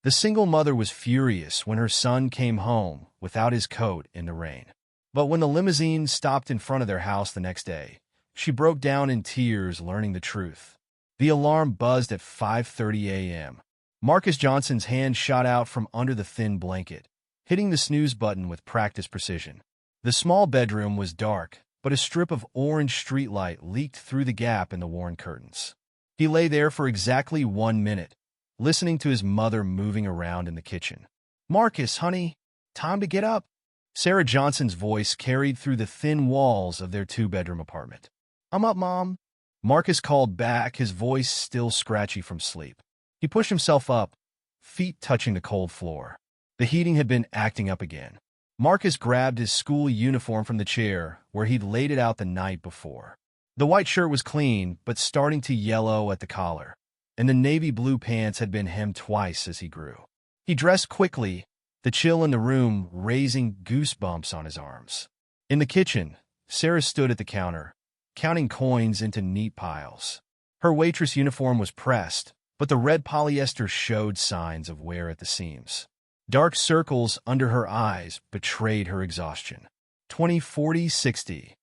The single mother was furious when her son came home without his coat in the rain. But when the limousine stopped in front of their house the next day, she broke down in tears learning the truth. The alarm buzzed at 5:30 a.m. Marcus Johnson's hand shot out from under the thin blanket, hitting the snooze button with practiced precision. The small bedroom was dark, but a strip of orange streetlight leaked through the gap in the worn curtains. He lay there for exactly 1 minute, listening to his mother moving around in the kitchen. "Marcus, honey, time to get up." Sarah Johnson's voice carried through the thin walls of their two-bedroom apartment. "I'm up, Mom." Marcus called back, his voice still scratchy from sleep. He pushed himself up, feet touching the cold floor. The heating had been acting up again. Marcus grabbed his school uniform from the chair where he'd laid it out the night before. The white shirt was clean, but starting to yellow at the collar, and the navy blue pants had been hemmed twice as he grew. He dressed quickly, the chill in the room raising goosebumps on his arms. In the kitchen, Sarah stood at the counter, counting coins into neat piles. Her waitress uniform was pressed, but the red polyester showed signs of wear at the seams. Dark circles under her eyes betrayed her exhaustion. 20, 40, 60.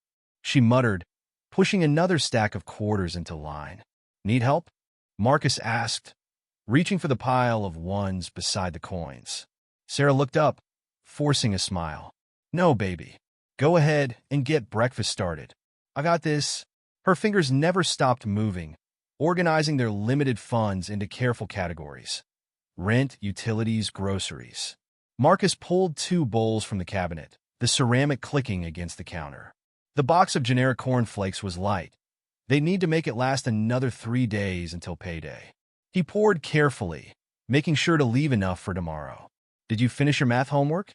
She muttered, pushing another stack of quarters into line. "Need help?" Marcus asked, reaching for the pile of ones beside the coins. Sarah looked up, forcing a smile. "No, baby. Go ahead and get breakfast started. I got this." Her fingers never stopped moving, organizing their limited funds into careful categories. Rent, utilities, groceries. Marcus pulled 2 bowls from the cabinet, the ceramic clicking against the counter. The box of generic cornflakes was light. They'd need to make it last another 3 days until payday. He poured carefully, making sure to leave enough for tomorrow. "Did you finish your math homework?"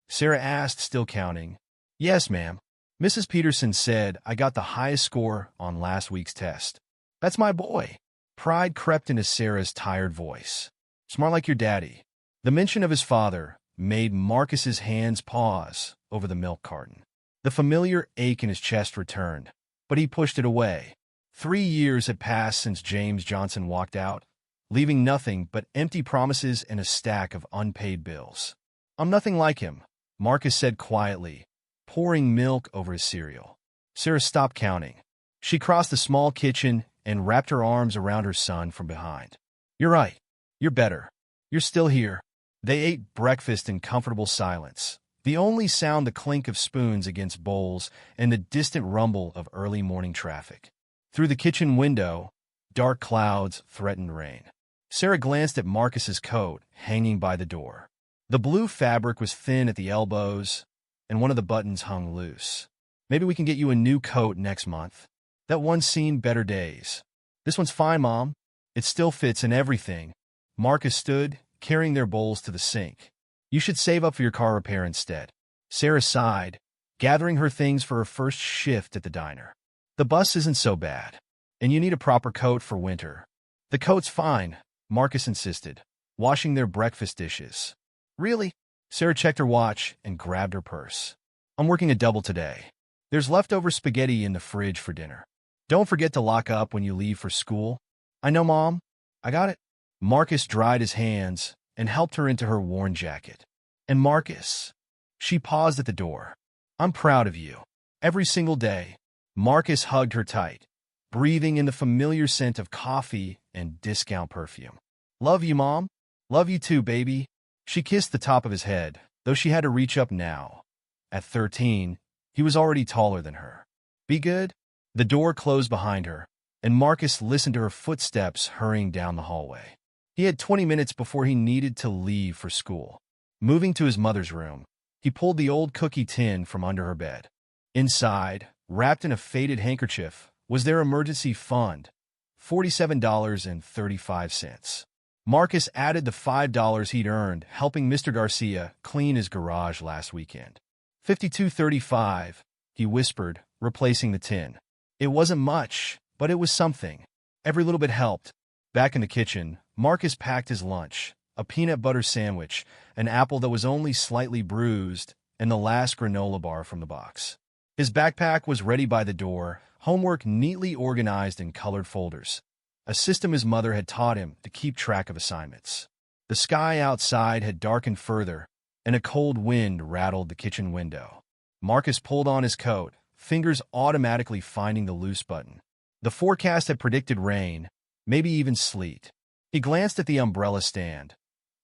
Sarah asked, still counting. "Yes, ma'am. Mrs. Peterson said I got the highest score on last week's test." "That's my boy." Pride crept into Sarah's tired voice. "Smart like your daddy." The mention of his father made Marcus's hands pause over the milk carton. The familiar ache in his chest returned, but he pushed it away. 3 years had passed since James Johnson walked out, leaving nothing but empty promises and a stack of unpaid bills. "I'm nothing like him," Marcus said quietly, pouring milk over his cereal. Sarah stopped counting. She crossed the small kitchen and wrapped her arms around her son from behind. "You're right. You're better. You're still here." They ate breakfast in comfortable silence, the only sound the clink of spoons against bowls and the distant rumble of early morning traffic. Through the kitchen window, dark clouds threatened rain. Sarah glanced at Marcus's coat hanging by the door. The blue fabric was thin at the elbows, and one of the buttons hung loose. "Maybe we can get you a new coat next month. That one's seen better days." "This one's fine, Mom. It still fits and everything." Marcus stood, carrying their bowls to the sink. "You should save up for your car repair instead." Sarah sighed, gathering her things for her first shift at the diner. "The bus isn't so bad, and you need a proper coat for winter." "The coat's fine," Marcus insisted, washing their breakfast dishes. "Really?" Sarah checked her watch and grabbed her purse. "I'm working a double today. There's leftover spaghetti in the fridge for dinner. Don't forget to lock up when you leave for school." "I know, Mom. I got it." Marcus dried his hands and helped her into her worn jacket. "And Marcus," she paused at the door, "I'm proud of you. Every single day." Marcus hugged her tight, breathing in the familiar scent of coffee and discount perfume. "Love you, Mom. Love you too, baby." She kissed the top of his head, though she had to reach up now. At 13, he was already taller than her. "Be good." The door closed behind her, and Marcus listened to her footsteps hurrying down the hallway. He had 20 minutes before he needed to leave for school. Moving to his mother's room, he pulled the old cookie tin from under her bed. Inside, wrapped in a faded handkerchief, was their emergency fund, $47.35. Marcus added the $5 he'd earned helping Mr. Garcia clean his garage last weekend. $52.35, he whispered, replacing the tin. It wasn't much, but it was something. Every little bit helped. Back in the kitchen, Marcus packed his lunch, a peanut butter sandwich, an apple that was only slightly bruised, and the last granola bar from the box. His backpack was ready by the door, homework neatly organized in colored folders, a system his mother had taught him to keep track of assignments. The sky outside had darkened further, and a cold wind rattled the kitchen window. Marcus pulled on his coat, fingers automatically finding the loose button. The forecast had predicted rain, maybe even sleet. He glanced at the umbrella stand,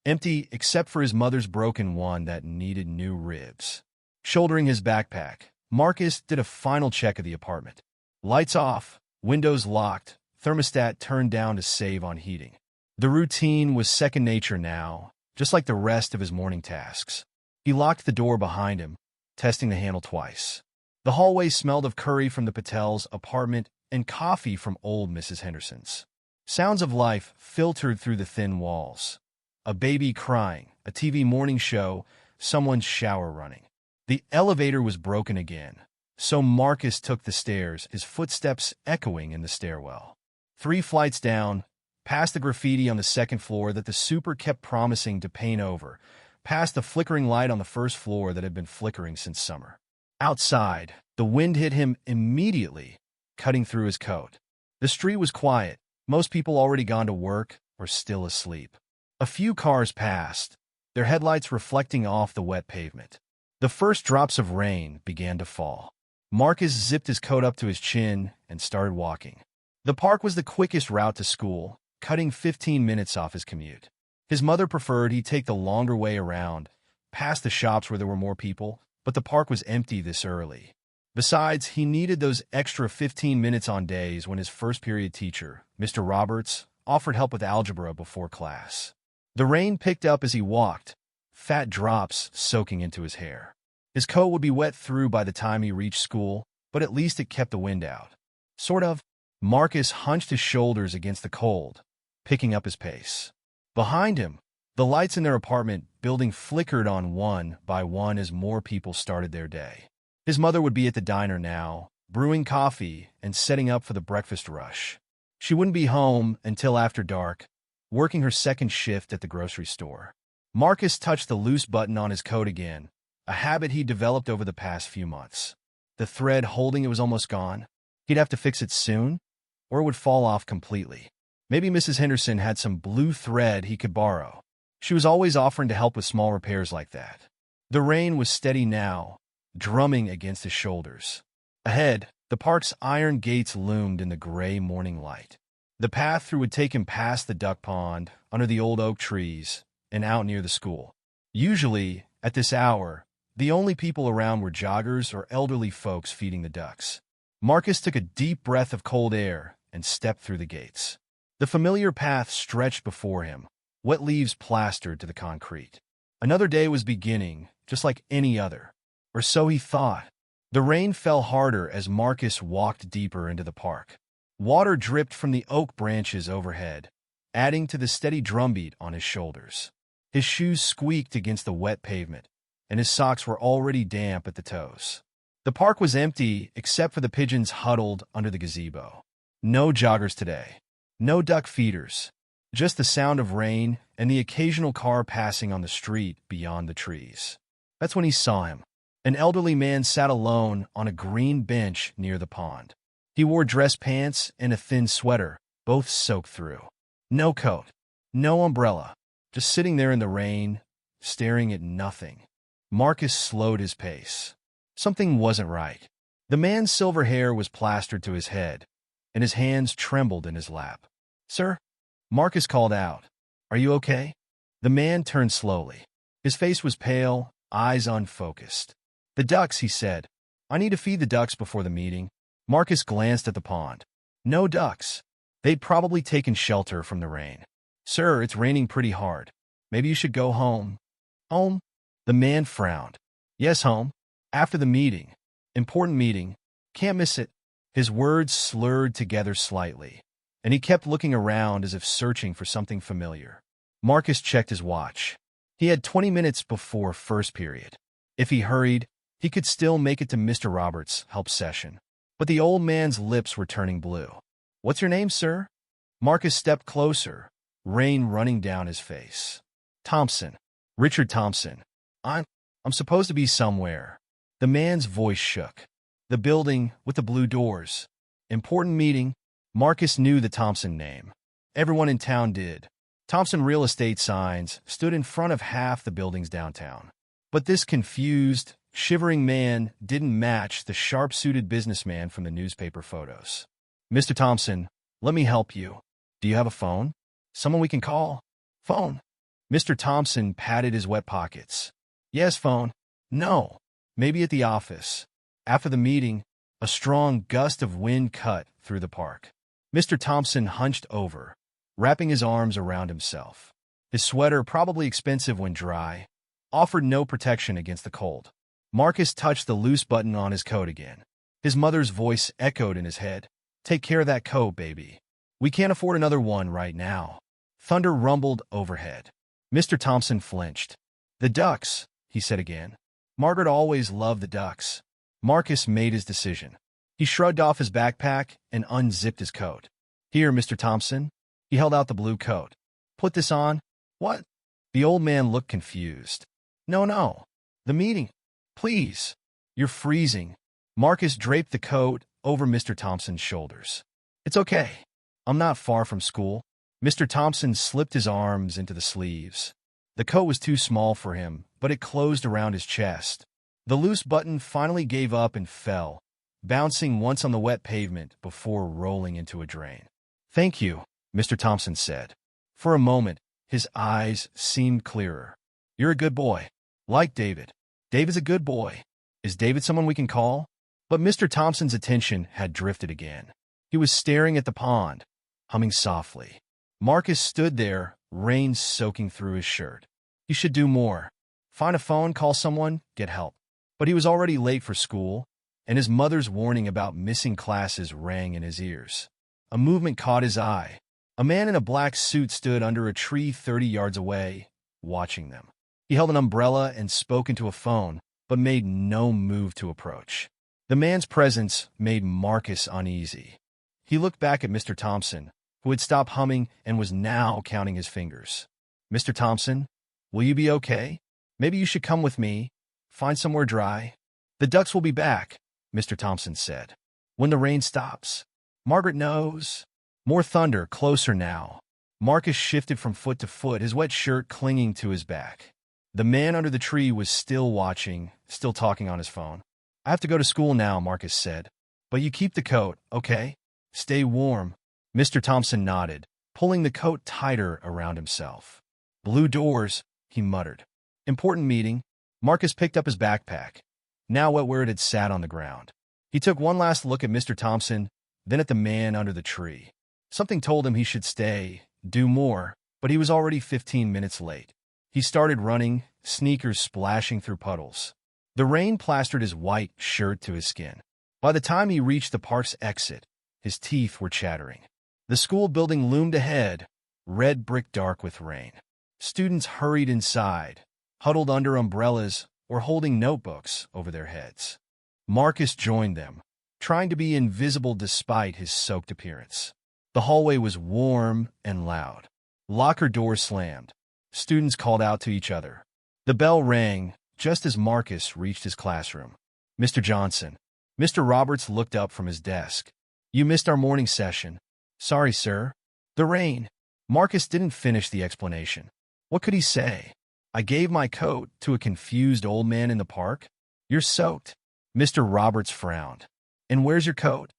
empty except for his mother's broken one that needed new ribs. Shouldering his backpack, Marcus did a final check of the apartment. Lights off, windows locked, thermostat turned down to save on heating. The routine was second nature now, just like the rest of his morning tasks. He locked the door behind him, testing the handle twice. The hallway smelled of curry from the Patel's apartment and coffee from old Mrs. Henderson's. Sounds of life filtered through the thin walls. A baby crying, a TV morning show, someone's shower running. The elevator was broken again, so Marcus took the stairs, his footsteps echoing in the stairwell. 3 flights down, past the graffiti on the second floor that the super kept promising to paint over, past the flickering light on the first floor that had been flickering since summer. Outside, the wind hit him immediately, cutting through his coat. The street was quiet, most people already gone to work or still asleep. A few cars passed, their headlights reflecting off the wet pavement. The first drops of rain began to fall. Marcus zipped his coat up to his chin and started walking. The park was the quickest route to school, cutting 15 minutes off his commute. His mother preferred he take the longer way around, past the shops where there were more people, but the park was empty this early. Besides, he needed those extra 15 minutes on days when his first period teacher, Mr. Roberts, offered help with algebra before class. The rain picked up as he walked, fat drops soaking into his hair. His coat would be wet through by the time he reached school, but at least it kept the wind out. Sort of. Marcus hunched his shoulders against the cold, picking up his pace. Behind him, the lights in their apartment building flickered on one by one as more people started their day. His mother would be at the diner now, brewing coffee and setting up for the breakfast rush. She wouldn't be home until after dark, working her second shift at the grocery store. Marcus touched the loose button on his coat again, a habit he developed over the past few months. The thread holding it was almost gone. He'd have to fix it soon, or it would fall off completely. Maybe Mrs. Henderson had some blue thread he could borrow. She was always offering to help with small repairs like that. The rain was steady now, drumming against his shoulders. Ahead, the park's iron gates loomed in the gray morning light. The path through would take him past the duck pond, under the old oak trees, and out near the school. Usually, at this hour, the only people around were joggers or elderly folks feeding the ducks. Marcus took a deep breath of cold air and stepped through the gates. The familiar path stretched before him, wet leaves plastered to the concrete. Another day was beginning, just like any other. Or so he thought. The rain fell harder as Marcus walked deeper into the park. Water dripped from the oak branches overhead, adding to the steady drumbeat on his shoulders. His shoes squeaked against the wet pavement, and his socks were already damp at the toes. The park was empty except for the pigeons huddled under the gazebo. No joggers today. No duck feeders. Just the sound of rain and the occasional car passing on the street beyond the trees. That's when he saw him. An elderly man sat alone on a green bench near the pond. He wore dress pants and a thin sweater, both soaked through. No coat. No umbrella. Just sitting there in the rain, staring at nothing. Marcus slowed his pace. Something wasn't right. The man's silver hair was plastered to his head, and his hands trembled in his lap. "Sir?" Marcus called out. "Are you okay?" The man turned slowly. His face was pale, eyes unfocused. "The ducks," he said. "I need to feed the ducks before the meeting." Marcus glanced at the pond. No ducks. They'd probably taken shelter from the rain. "Sir, it's raining pretty hard. Maybe you should go home." "Home?" The man frowned. "Yes, home. After the meeting. Important meeting. Can't miss it." His words slurred together slightly, and he kept looking around as if searching for something familiar. Marcus checked his watch. He had 20 minutes before first period. If he hurried, he could still make it to Mr. Roberts' help session. But the old man's lips were turning blue. "What's your name, sir?" Marcus stepped closer, rain running down his face. "Thompson. Richard Thompson. I'm supposed to be somewhere." The man's voice shook. "The building with the blue doors. Important meeting." Marcus knew the Thompson name. Everyone in town did. Thompson Real Estate signs stood in front of half the buildings downtown. But this confused, shivering man didn't match the sharp-suited businessman from the newspaper photos. "Mr. Thompson, let me help you. Do you have a phone? Someone we can call?" "Phone?" Mr. Thompson patted his wet pockets. "Yes, phone. No. Maybe at the office." After the meeting, a strong gust of wind cut through the park. Mr. Thompson hunched over, wrapping his arms around himself. His sweater, probably expensive when dry, offered no protection against the cold. Marcus touched the loose button on his coat again. His mother's voice echoed in his head. "Take care of that coat, baby. We can't afford another one right now." Thunder rumbled overhead. Mr. Thompson flinched. "The ducks," he said again. Margaret always loved the ducks. Marcus made his decision. He shrugged off his backpack and unzipped his coat. "Here, Mr. Thompson." He held out the blue coat. "Put this on." "What?" The old man looked confused. No. The meeting. Please. You're freezing." Marcus draped the coat over Mr. Thompson's shoulders. "It's okay. I'm not far from school." Mr. Thompson slipped his arms into the sleeves. The coat was too small for him, but it closed around his chest. The loose button finally gave up and fell, bouncing once on the wet pavement before rolling into a drain. "Thank you," Mr. Thompson said. For a moment, his eyes seemed clearer. "You're a good boy. Like David." "David's a good boy. Is David someone we can call?" But Mr. Thompson's attention had drifted again. He was staring at the pond, humming softly. Marcus stood there, rain soaking through his shirt. He should do more. Find a phone, call someone, get help. But he was already late for school, and his mother's warning about missing classes rang in his ears. A movement caught his eye. A man in a black suit stood under a tree 30 yards away, watching them. He held an umbrella and spoke into a phone, but made no move to approach. The man's presence made Marcus uneasy. He looked back at Mr. Thompson, who had stopped humming and was now counting his fingers. "Mr. Thompson, will you be okay? Maybe you should come with me. Find somewhere dry." "The ducks will be back," Mr. Thompson said. "When the rain stops." "Margaret knows." More thunder, closer now. Marcus shifted from foot to foot, his wet shirt clinging to his back. The man under the tree was still watching, still talking on his phone. "I have to go to school now," Marcus said. "But you keep the coat, okay? Stay warm." Mr. Thompson nodded, pulling the coat tighter around himself. "Blue doors," he muttered. "Important meeting." Marcus picked up his backpack, now wet where it had sat on the ground. He took one last look at Mr. Thompson, then at the man under the tree. Something told him he should stay, do more, but he was already 15 minutes late. He started running, sneakers splashing through puddles. The rain plastered his white shirt to his skin. By the time he reached the park's exit, his teeth were chattering. The school building loomed ahead, red brick dark with rain. Students hurried inside, huddled under umbrellas or holding notebooks over their heads. Marcus joined them, trying to be invisible despite his soaked appearance. The hallway was warm and loud. Locker doors slammed. Students called out to each other. The bell rang just as Marcus reached his classroom. "Mr. Johnson." Mr. Roberts looked up from his desk. "You missed our morning session." "Sorry, sir." "The rain." Marcus didn't finish the explanation. What could he say? "I gave my coat to a confused old man in the park." "You're soaked." Mr. Roberts frowned. "And where's your coat?"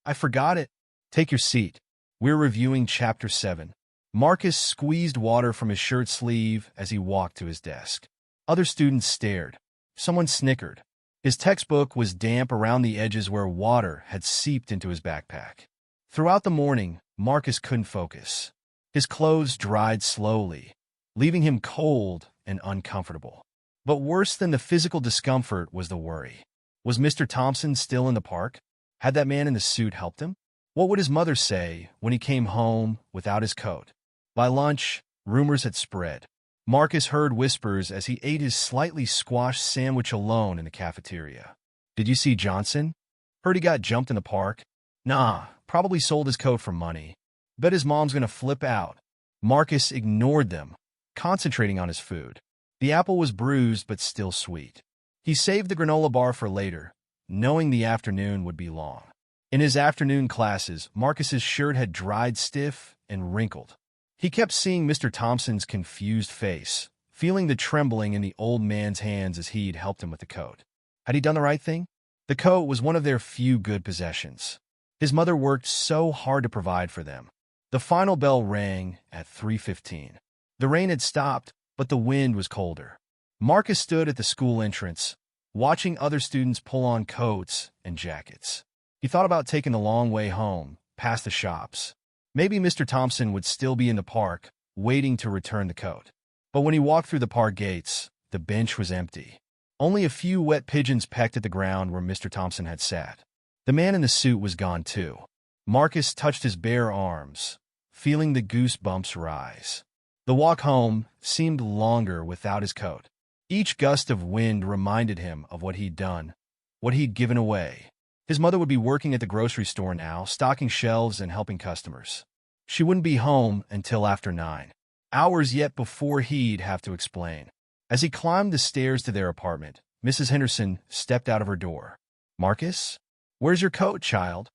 "I forgot it." "Take your seat. We're reviewing Chapter 7. Marcus squeezed water from his shirt sleeve as he walked to his desk. Other students stared. Someone snickered. His textbook was damp around the edges where water had seeped into his backpack. Throughout the morning, Marcus couldn't focus. His clothes dried slowly, leaving him cold and uncomfortable. But worse than the physical discomfort was the worry. Was Mr. Thompson still in the park? Had that man in the suit helped him? What would his mother say when he came home without his coat? By lunch, rumors had spread. Marcus heard whispers as he ate his slightly squashed sandwich alone in the cafeteria. "Did you see Johnson? Heard he got jumped in the park." "Nah, probably sold his coat for money. Bet his mom's gonna flip out." Marcus ignored them, concentrating on his food. The apple was bruised but still sweet. He saved the granola bar for later, knowing the afternoon would be long. In his afternoon classes, Marcus's shirt had dried stiff and wrinkled. He kept seeing Mr. Thompson's confused face, feeling the trembling in the old man's hands as he'd helped him with the coat. Had he done the right thing? The coat was one of their few good possessions. His mother worked so hard to provide for them. The final bell rang at 3:15. The rain had stopped, but the wind was colder. Marcus stood at the school entrance, watching other students pull on coats and jackets. He thought about taking the long way home, past the shops. Maybe Mr. Thompson would still be in the park, waiting to return the coat. But when he walked through the park gates, the bench was empty. Only a few wet pigeons pecked at the ground where Mr. Thompson had sat. The man in the suit was gone too. Marcus touched his bare arms, feeling the goosebumps rise. The walk home seemed longer without his coat. Each gust of wind reminded him of what he'd done, what he'd given away. His mother would be working at the grocery store now, stocking shelves and helping customers. She wouldn't be home until after 9. Hours yet before he'd have to explain. As he climbed the stairs to their apartment, Mrs. Henderson stepped out of her door. "Marcus? Where's your coat, child?"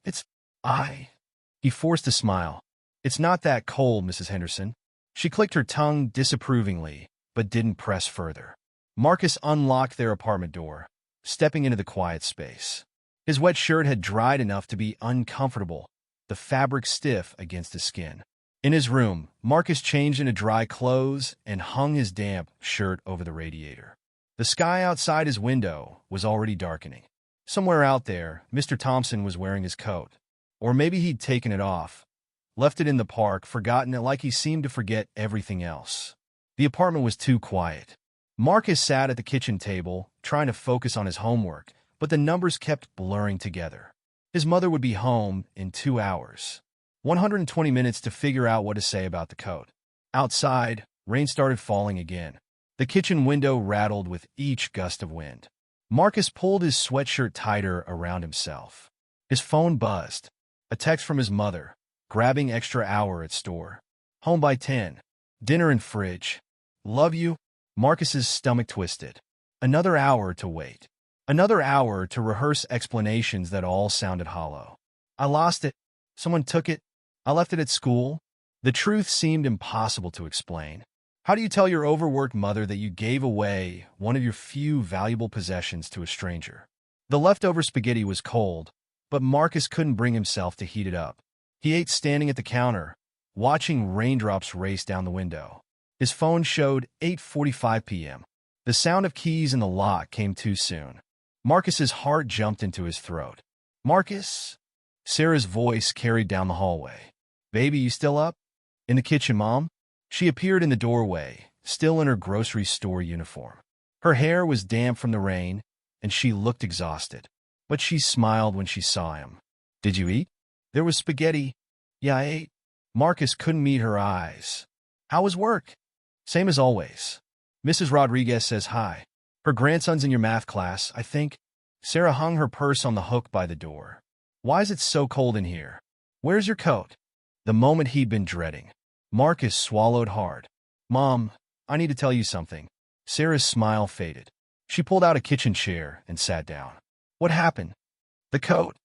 "It's I." He forced a smile. "It's not that cold, Mrs. Henderson." She clicked her tongue disapprovingly, but didn't press further. Marcus unlocked their apartment door, stepping into the quiet space. His wet shirt had dried enough to be uncomfortable, the fabric stiff against his skin. In his room, Marcus changed into dry clothes and hung his damp shirt over the radiator. The sky outside his window was already darkening. Somewhere out there, Mr. Thompson was wearing his coat. Or maybe he'd taken it off, left it in the park, forgotten it like he seemed to forget everything else. The apartment was too quiet. Marcus sat at the kitchen table, trying to focus on his homework, but the numbers kept blurring together. His mother would be home in 2 hours. 120 minutes to figure out what to say about the coat. Outside, rain started falling again. The kitchen window rattled with each gust of wind. Marcus pulled his sweatshirt tighter around himself. His phone buzzed. A text from his mother. Grabbing extra hour at store. Home by 10. Dinner in fridge. Love you. Marcus's stomach twisted. Another hour to wait. Another hour to rehearse explanations that all sounded hollow. "I lost it. Someone took it. I left it at school." The truth seemed impossible to explain. How do you tell your overworked mother that you gave away one of your few valuable possessions to a stranger? The leftover spaghetti was cold, but Marcus couldn't bring himself to heat it up. He ate standing at the counter, watching raindrops race down the window. His phone showed 8:45 p.m. The sound of keys in the lock came too soon. Marcus's heart jumped into his throat. "Marcus?" Sarah's voice carried down the hallway. "Baby, you still up?" "In the kitchen, Mom." She appeared in the doorway, still in her grocery store uniform. Her hair was damp from the rain, and she looked exhausted. But she smiled when she saw him. "Did you eat?" "There was spaghetti." "Yeah, I ate." Marcus couldn't meet her eyes. "How was work?" "Same as always. Mrs. Rodriguez says hi. Her grandson's in your math class, I think." Sarah hung her purse on the hook by the door. "Why is it so cold in here? Where's your coat?" The moment he'd been dreading. Marcus swallowed hard. "Mom, I need to tell you something." Sarah's smile faded. She pulled out a kitchen chair and sat down. "What happened?" "The coat.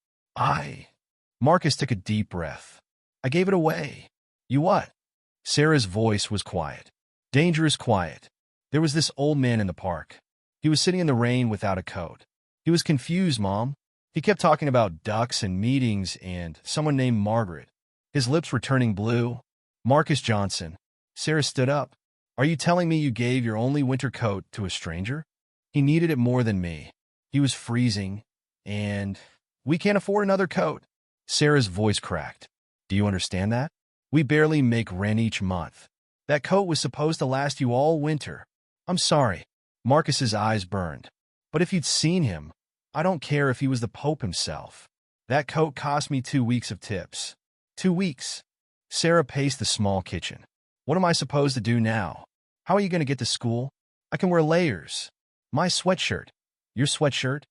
Marcus took a deep breath. "I gave it away." "You what?" Sarah's voice was quiet. Dangerous quiet. There was this old man in the park. He was sitting in the rain without a coat. He was confused, Mom. He kept talking about ducks and meetings and someone named Margaret. His lips were turning blue. "Marcus Johnson." Sarah stood up. "Are you telling me you gave your only winter coat to a stranger?" "He needed it more than me. He was freezing, and we can't afford another coat." Sarah's voice cracked. "Do you understand that? We barely make rent each month. That coat was supposed to last you all winter." "I'm sorry." Marcus's eyes burned. "But if you'd seen him, I don't care if he was the Pope himself. That coat cost me 2 weeks of tips." 2 weeks? Sarah paced the small kitchen. "What am I supposed to do now? How are you going to get to school? I can wear layers. My sweatshirt." "Your sweatshirt?"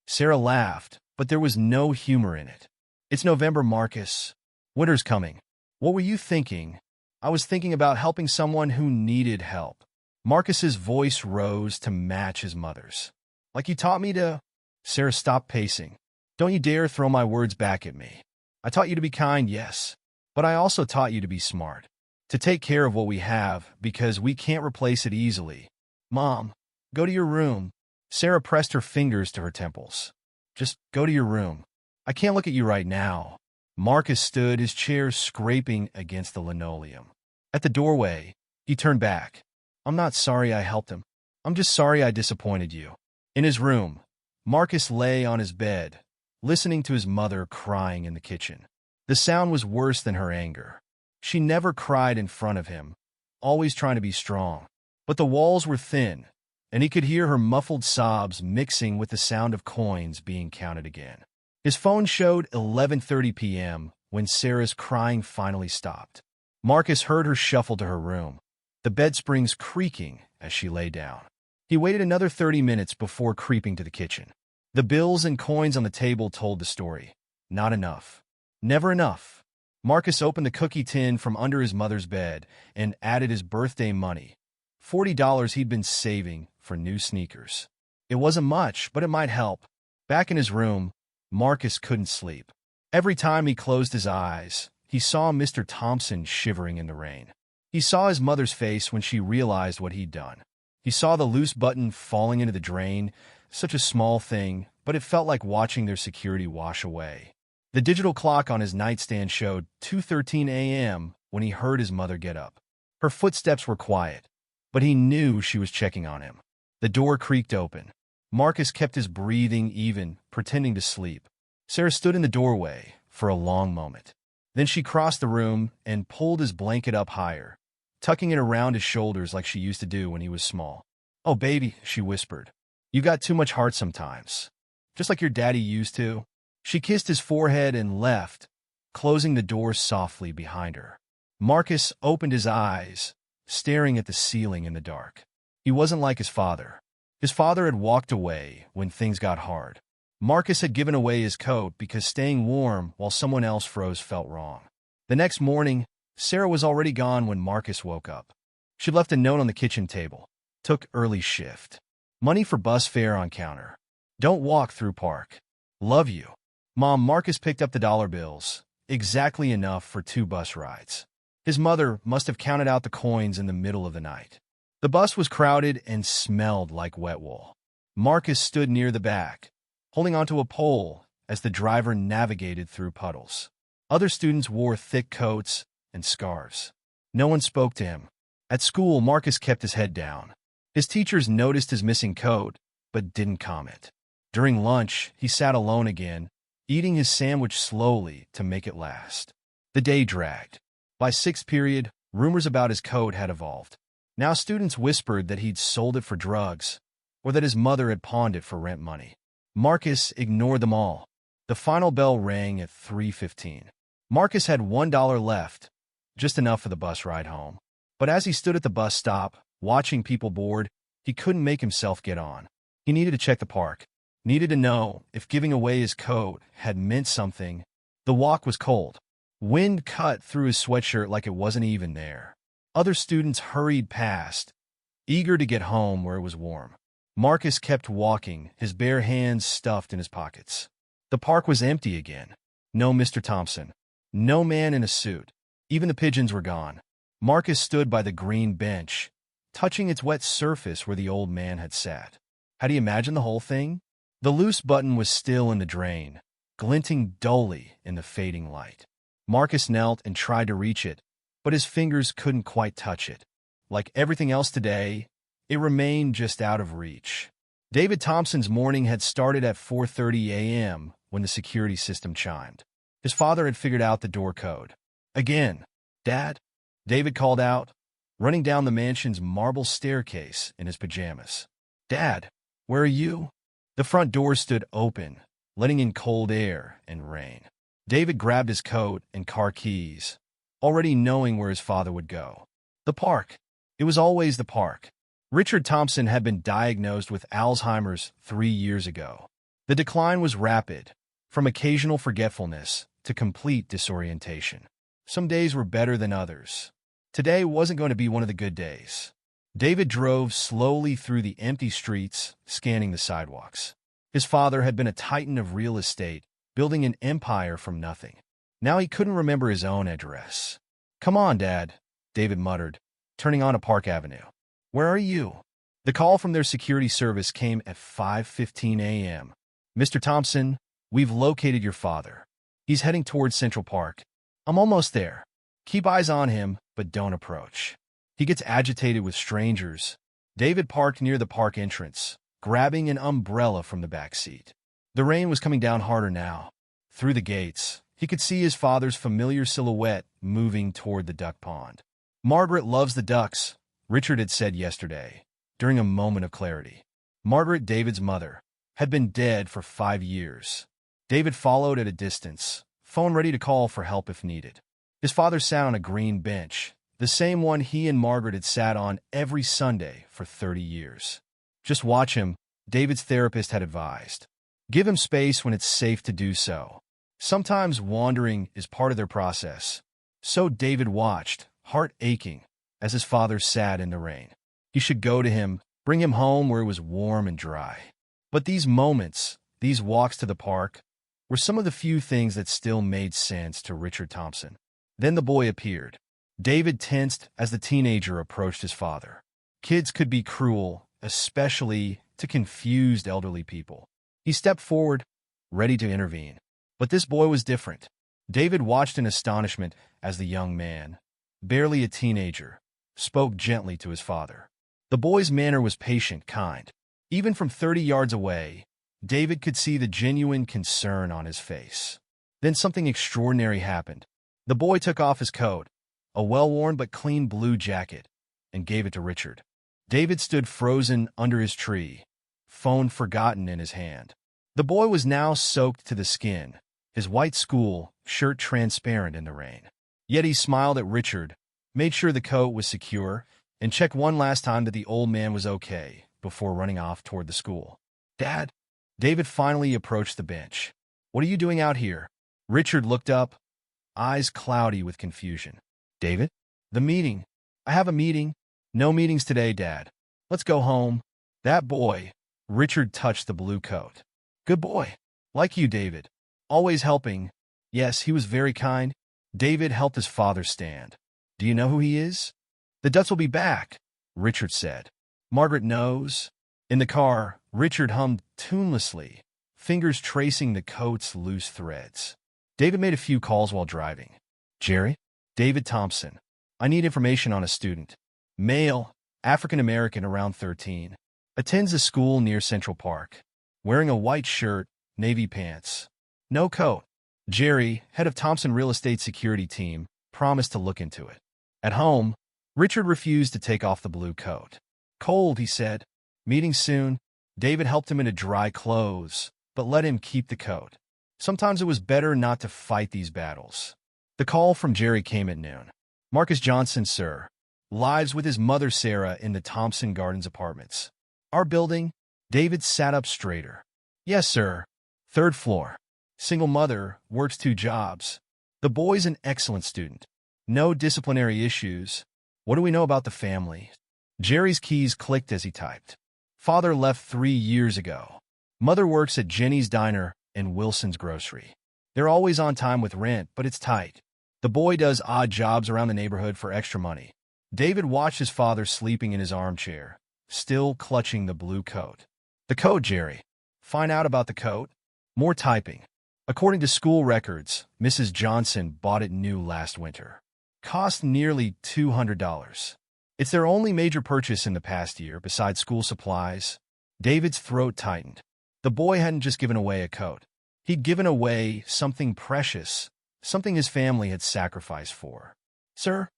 Sarah laughed, but there was no humor in it. "It's November, Marcus. Winter's coming. What were you thinking?" "I was thinking about helping someone who needed help." Marcus's voice rose to match his mother's. "Like you taught me to—" Sarah stopped pacing. "Don't you dare throw my words back at me. I taught you to be kind, yes, but I also taught you to be smart." to take care of what we have because we can't replace it easily. Mom, go to your room. Sarah pressed her fingers to her temples. Just go to your room. I can't look at you right now. Marcus stood, his chair scraping against the linoleum. At the doorway, he turned back. I'm not sorry I helped him. I'm just sorry I disappointed you. In his room, Marcus lay on his bed, listening to his mother crying in the kitchen. The sound was worse than her anger. She never cried in front of him, always trying to be strong. But the walls were thin, and he could hear her muffled sobs mixing with the sound of coins being counted again. His phone showed 11:30 p.m. when Sarah's crying finally stopped. Marcus heard her shuffle to her room, the bed springs creaking as she lay down. He waited another 30 minutes before creeping to the kitchen. The bills and coins on the table told the story. Not enough. Never enough. Marcus opened the cookie tin from under his mother's bed and added his birthday money, $40 he'd been saving for new sneakers. It wasn't much, but it might help. Back in his room, Marcus couldn't sleep. Every time he closed his eyes, he saw Mr. Thompson shivering in the rain. He saw his mother's face when she realized what he'd done. He saw the loose button falling into the drain, such a small thing, but it felt like watching their security wash away. The digital clock on his nightstand showed 2:13 a.m. when he heard his mother get up. Her footsteps were quiet, but he knew she was checking on him. The door creaked open. Marcus kept his breathing even, pretending to sleep. Sarah stood in the doorway for a long moment. Then she crossed the room and pulled his blanket up higher, tucking it around his shoulders like she used to do when he was small. "Oh, baby," she whispered. "You got too much heart sometimes. Just like your daddy used to." She kissed his forehead and left, closing the door softly behind her. Marcus opened his eyes, staring at the ceiling in the dark. He wasn't like his father. His father had walked away when things got hard. Marcus had given away his coat because staying warm while someone else froze felt wrong. The next morning, Sarah was already gone when Marcus woke up. She left a note on the kitchen table. Took early shift. Money for bus fare on counter. Don't walk through park. Love you. Mom. Marcus picked up the dollar bills, exactly enough for 2 bus rides. His mother must have counted out the coins in the middle of the night. The bus was crowded and smelled like wet wool. Marcus stood near the back, holding onto a pole as the driver navigated through puddles. Other students wore thick coats and scarves. No one spoke to him. At school, Marcus kept his head down. His teachers noticed his missing coat, but didn't comment. During lunch, he sat alone again, eating his sandwich slowly to make it last. The day dragged. By 6th period, rumors about his coat had evolved. Now students whispered that he'd sold it for drugs, or that his mother had pawned it for rent money. Marcus ignored them all. The final bell rang at 3:15. Marcus had $1 left, just enough for the bus ride home. But as he stood at the bus stop, watching people board, he couldn't make himself get on. He needed to check the park. Needed to know if giving away his coat had meant something. The walk was cold. Wind cut through his sweatshirt like it wasn't even there. Other students hurried past, eager to get home where it was warm. Marcus kept walking, his bare hands stuffed in his pockets. The park was empty again. No Mr. Thompson. No man in a suit. Even the pigeons were gone. Marcus stood by the green bench, touching its wet surface where the old man had sat. Had he imagined the whole thing? The loose button was still in the drain, glinting dully in the fading light. Marcus knelt and tried to reach it, but his fingers couldn't quite touch it. Like everything else today, it remained just out of reach. David Thompson's morning had started at 4:30 a.m. when the security system chimed. His father had figured out the door code. "Again, Dad?" David called out, running down the mansion's marble staircase in his pajamas. "Dad, where are you?" The front door stood open, letting in cold air and rain. David grabbed his coat and car keys, already knowing where his father would go. The park. It was always the park. Richard Thompson had been diagnosed with Alzheimer's 3 years ago. The decline was rapid, from occasional forgetfulness to complete disorientation. Some days were better than others. Today wasn't going to be one of the good days. David drove slowly through the empty streets, scanning the sidewalks. His father had been a titan of real estate, building an empire from nothing. Now he couldn't remember his own address. "Come on, Dad." David muttered, turning onto Park Avenue. "Where are you?" The call from their security service came at 5:15 a.m. "Mr. Thompson, we've located your father. He's heading towards Central Park. I'm almost there. Keep eyes on him, but don't approach. He gets agitated with strangers." David parked near the park entrance, grabbing an umbrella from the back seat. The rain was coming down harder now. Through the gates, he could see his father's familiar silhouette moving toward the duck pond. "Margaret loves the ducks," Richard had said yesterday, during a moment of clarity. Margaret, David's mother, had been dead for 5 years. David followed at a distance, phone ready to call for help if needed. His father sat on a green bench, the same one he and Margaret had sat on every Sunday for 30 years. "Just watch him," David's therapist had advised. "Give him space when it's safe to do so. Sometimes wandering is part of their process." So David watched, heart aching, as his father sat in the rain. He should go to him, bring him home where it was warm and dry. But these moments, these walks to the park, were some of the few things that still made sense to Richard Thompson. Then the boy appeared. David tensed as the teenager approached his father. Kids could be cruel, especially to confused elderly people. He stepped forward, ready to intervene. But this boy was different. David watched in astonishment as the young man, barely a teenager, spoke gently to his father. The boy's manner was patient, kind. Even from 30 yards away, David could see the genuine concern on his face. Then something extraordinary happened. The boy took off his coat, a well-worn but clean blue jacket, and gave it to Richard. David stood frozen under his tree, phone forgotten in his hand. The boy was now soaked to the skin, his white school shirt transparent in the rain. Yet he smiled at Richard, made sure the coat was secure, and checked one last time that the old man was okay before running off toward the school. "Dad?" David finally approached the bench. "What are you doing out here?" Richard looked up, eyes cloudy with confusion. "David?" "The meeting. I have a meeting." "No meetings today, Dad. Let's go home." "That boy." Richard touched the blue coat. "Good boy. Like you, David. Always helping." "Yes, he was very kind." David helped his father stand. "Do you know who he is?" "The Dutts will be back," Richard said. "Margaret knows." In the car, Richard hummed tunelessly, fingers tracing the coat's loose threads. David made a few calls while driving. "Jerry?" "David Thompson. I need information on a student. Male, African-American, around 13. Attends a school near Central Park. Wearing a white shirt, navy pants. No coat." Jerry, head of Thompson Real Estate Security Team, promised to look into it. At home, Richard refused to take off the blue coat. "Cold," he said. "Meeting soon." David helped him into dry clothes, but let him keep the coat. Sometimes it was better not to fight these battles. The call from Jerry came at noon. "Marcus Johnson, sir. Lives with his mother Sarah in the Thompson Gardens apartments." "Our building?" David sat up straighter. "Yes, sir. 3rd floor. Single mother, works 2 jobs. The boy's an excellent student. No disciplinary issues. What do we know about the family?" Jerry's keys clicked as he typed. "Father left 3 years ago. Mother works at Jenny's Diner and Wilson's Grocery. They're always on time with rent, but it's tight. The boy does odd jobs around the neighborhood for extra money." David watched his father sleeping in his armchair, still clutching the blue coat. "The coat, Jerry." "Find out about the coat." More typing. "According to school records, Mrs. Johnson bought it new last winter. Cost nearly $200. It's their only major purchase in the past year, besides school supplies." David's throat tightened. The boy hadn't just given away a coat. He'd given away something precious, something his family had sacrificed for. "Sir?"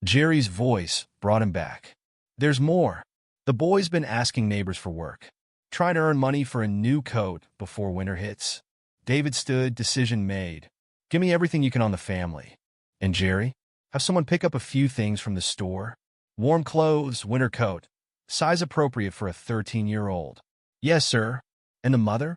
Jerry's voice brought him back. "There's more. The boy's been asking neighbors for work. Trying to earn money for a new coat before winter hits." David stood, decision made. "Give me everything you can on the family." "And Jerry? Have someone pick up a few things from the store? Warm clothes, winter coat. Size appropriate for a 13-year-old. "Yes, sir." "And the mother?"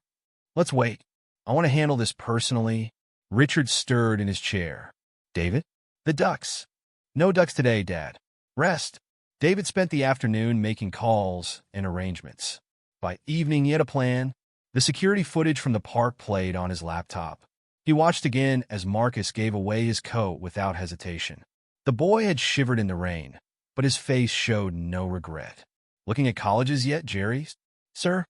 "Let's wait. I want to handle this personally." Richard stirred in his chair. "David?" "The ducks." "No ducks today, Dad. Rest." David spent the afternoon making calls and arrangements. By evening, he had a plan. The security footage from the park played on his laptop. He watched again as Marcus gave away his coat without hesitation. The boy had shivered in the rain, but his face showed no regret. Looking at colleges yet, Jerry? Sir?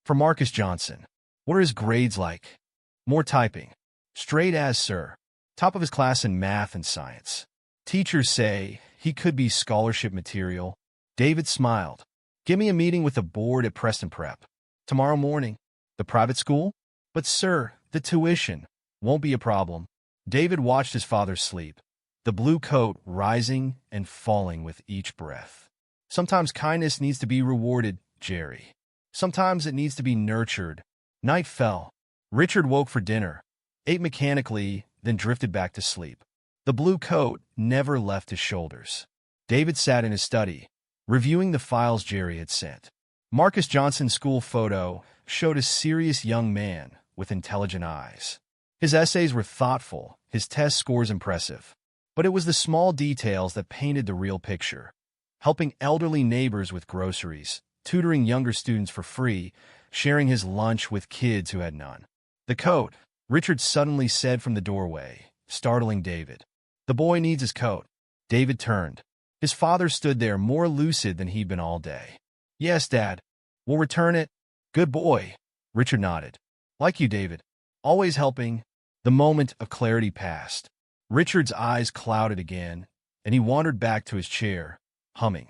For Marcus Johnson. What are his grades like? More typing. Straight A's, sir. Top of his class in math and science. Teachers say he could be scholarship material. David smiled. Give me a meeting with the board at Preston Prep. Tomorrow morning. The private school? But sir, the tuition won't be a problem. David watched his father sleep, the blue coat rising and falling with each breath. Sometimes kindness needs to be rewarded, Jerry. Sometimes it needs to be nurtured. Night fell. Richard woke for dinner, ate mechanically, then drifted back to sleep. The blue coat never left his shoulders. David sat in his study, reviewing the files Jerry had sent. Marcus Johnson's school photo showed a serious young man with intelligent eyes. His essays were thoughtful, his test scores impressive. But it was the small details that painted the real picture. Helping elderly neighbors with groceries, tutoring younger students for free, sharing his lunch with kids who had none. The coat, Richard suddenly said from the doorway, startling David. The boy needs his coat. David turned. His father stood there more lucid than he'd been all day. Yes, Dad. We'll return it. Good boy. Richard nodded. Like you, David. Always helping. The moment of clarity passed. Richard's eyes clouded again, and he wandered back to his chair, humming.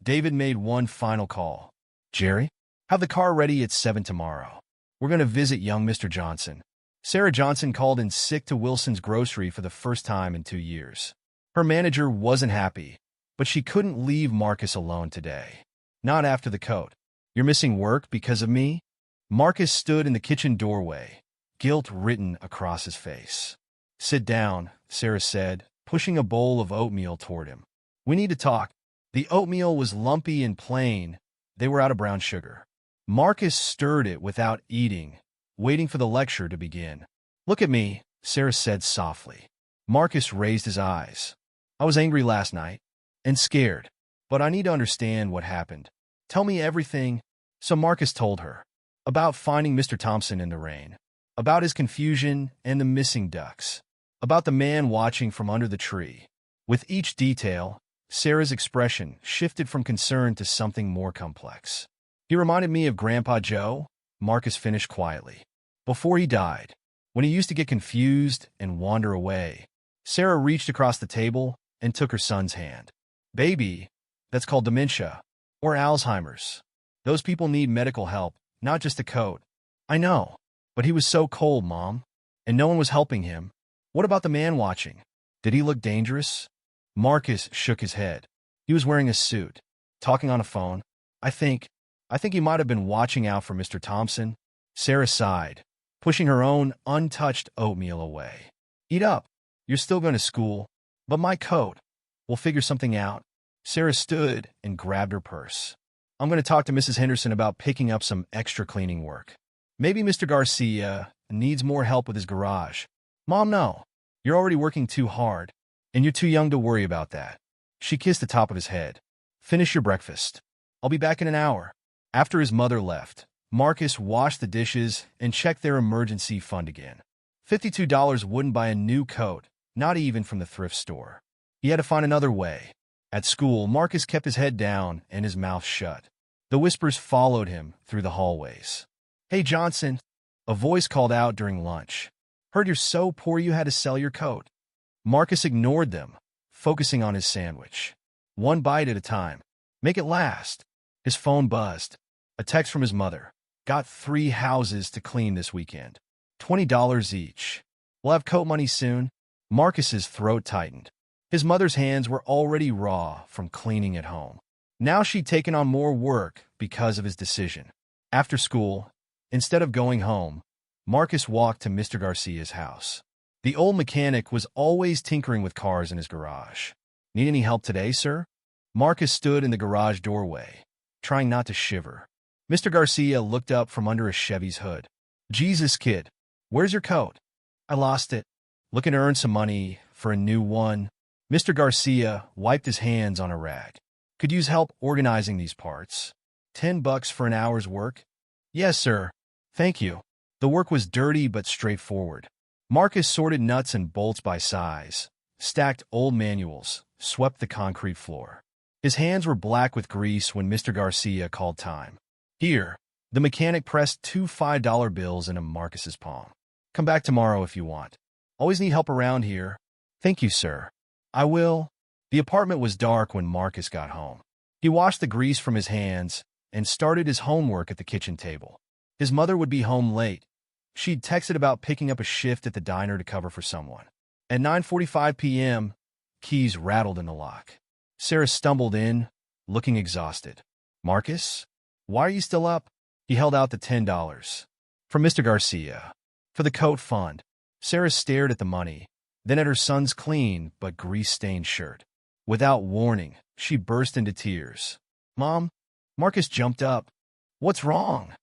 David made one final call. Jerry? Have the car ready at 7 tomorrow. We're going to visit young Mr. Johnson. Sarah Johnson called in sick to Wilson's grocery for the first time in 2 years. Her manager wasn't happy, but she couldn't leave Marcus alone today. Not after the coat. You're missing work because of me? Marcus stood in the kitchen doorway, guilt written across his face. Sit down, Sarah said, pushing a bowl of oatmeal toward him. We need to talk. The oatmeal was lumpy and plain. They were out of brown sugar. Marcus stirred it without eating, waiting for the lecture to begin. Look at me, Sarah said softly. Marcus raised his eyes. I was angry last night and scared, but I need to understand what happened. Tell me everything. So Marcus told her about finding Mr. Thompson in the rain, about his confusion and the missing ducks, about the man watching from under the tree. With each detail, Sarah's expression shifted from concern to something more complex. He reminded me of Grandpa Joe, Marcus finished quietly. Before he died, when he used to get confused and wander away, Sarah reached across the table and took her son's hand. Baby, that's called dementia, or Alzheimer's. Those people need medical help, not just a coat. I know, but he was so cold, Mom, and no one was helping him. What about the man watching? Did he look dangerous? Marcus shook his head. He was wearing a suit, talking on a phone. I think he might have been watching out for Mr. Thompson. Sarah sighed, pushing her own untouched oatmeal away. Eat up. You're still going to school. But my coat. We'll figure something out. Sarah stood and grabbed her purse. I'm going to talk to Mrs. Henderson about picking up some extra cleaning work. Maybe Mr. Garcia needs more help with his garage. Mom, no. You're already working too hard, and you're too young to worry about that. She kissed the top of his head. Finish your breakfast. I'll be back in an hour. After his mother left, Marcus washed the dishes and checked their emergency fund again. $52 wouldn't buy a new coat, not even from the thrift store. He had to find another way. At school, Marcus kept his head down and his mouth shut. The whispers followed him through the hallways. Hey, Johnson, a voice called out during lunch. Heard you're so poor you had to sell your coat. Marcus ignored them, focusing on his sandwich. One bite at a time. Make it last. His phone buzzed. A text from his mother. Got 3 houses to clean this weekend. $20 each. We'll have coat money soon. Marcus's throat tightened. His mother's hands were already raw from cleaning at home. Now she'd taken on more work because of his decision. After school, instead of going home, Marcus walked to Mr. Garcia's house. The old mechanic was always tinkering with cars in his garage. Need any help today, sir? Marcus stood in the garage doorway, trying not to shiver. Mr. Garcia looked up from under a Chevy's hood. Jesus, kid, where's your coat? I lost it. Looking to earn some money for a new one. Mr. Garcia wiped his hands on a rag. Could use help organizing these parts. $10 for an hour's work? Yes, sir. Thank you. The work was dirty but straightforward. Marcus sorted nuts and bolts by size, stacked old manuals, swept the concrete floor. His hands were black with grease when Mr. Garcia called time. Here, the mechanic pressed two $5 bills into Marcus's palm. Come back tomorrow if you want. Always need help around here. Thank you, sir. I will. The apartment was dark when Marcus got home. He washed the grease from his hands and started his homework at the kitchen table. His mother would be home late. She'd texted about picking up a shift at the diner to cover for someone. At 9:45 p.m., keys rattled in the lock. Sarah stumbled in, looking exhausted. Marcus? Why are you still up? He held out the $10. From Mr. Garcia. For the coat fund. Sarah stared at the money, then at her son's clean but grease-stained shirt. Without warning, she burst into tears. Mom? Marcus jumped up. What's wrong?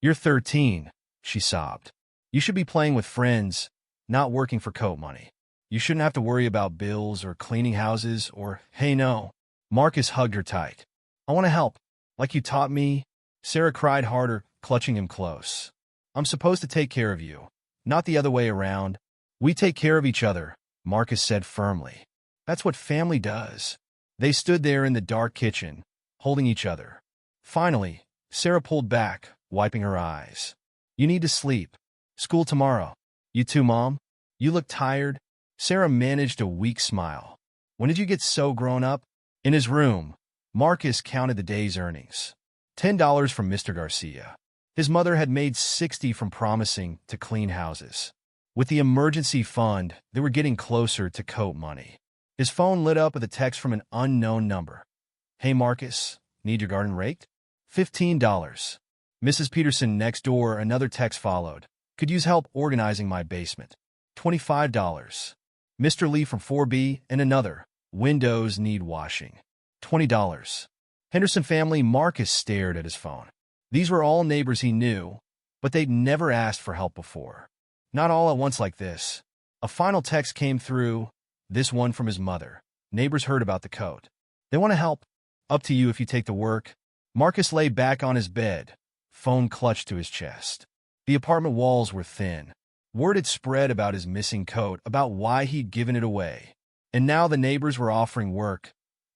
You're 13, she sobbed. You should be playing with friends, not working for coat money. You shouldn't have to worry about bills or cleaning houses or, hey, no. Marcus hugged her tight. I want to help. Like you taught me. Sarah cried harder, clutching him close. I'm supposed to take care of you, not the other way around. We take care of each other, Marcus said firmly. That's what family does. They stood there in the dark kitchen, holding each other. Finally, Sarah pulled back, wiping her eyes. You need to sleep. School tomorrow. You too, Mom? You look tired. Sarah managed a weak smile. When did you get so grown up? In his room, Marcus counted the day's earnings. $10 from Mr. Garcia. His mother had made $60 from promising to clean houses. With the emergency fund, they were getting closer to coat money. His phone lit up with a text from an unknown number. Hey, Marcus, need your garden raked? $15. Mrs. Peterson next door, another text followed. Could use help organizing my basement. $25. Mr. Lee from 4B, and another. Windows need washing. $20. Henderson family. Marcus stared at his phone. These were all neighbors he knew, but they'd never asked for help before. Not all at once like this. A final text came through, this one from his mother. Neighbors heard about the coat. They want to help. Up to you if you take the work. Marcus lay back on his bed, phone clutched to his chest. The apartment walls were thin. Word had spread about his missing coat, about why he'd given it away. And now the neighbors were offering work.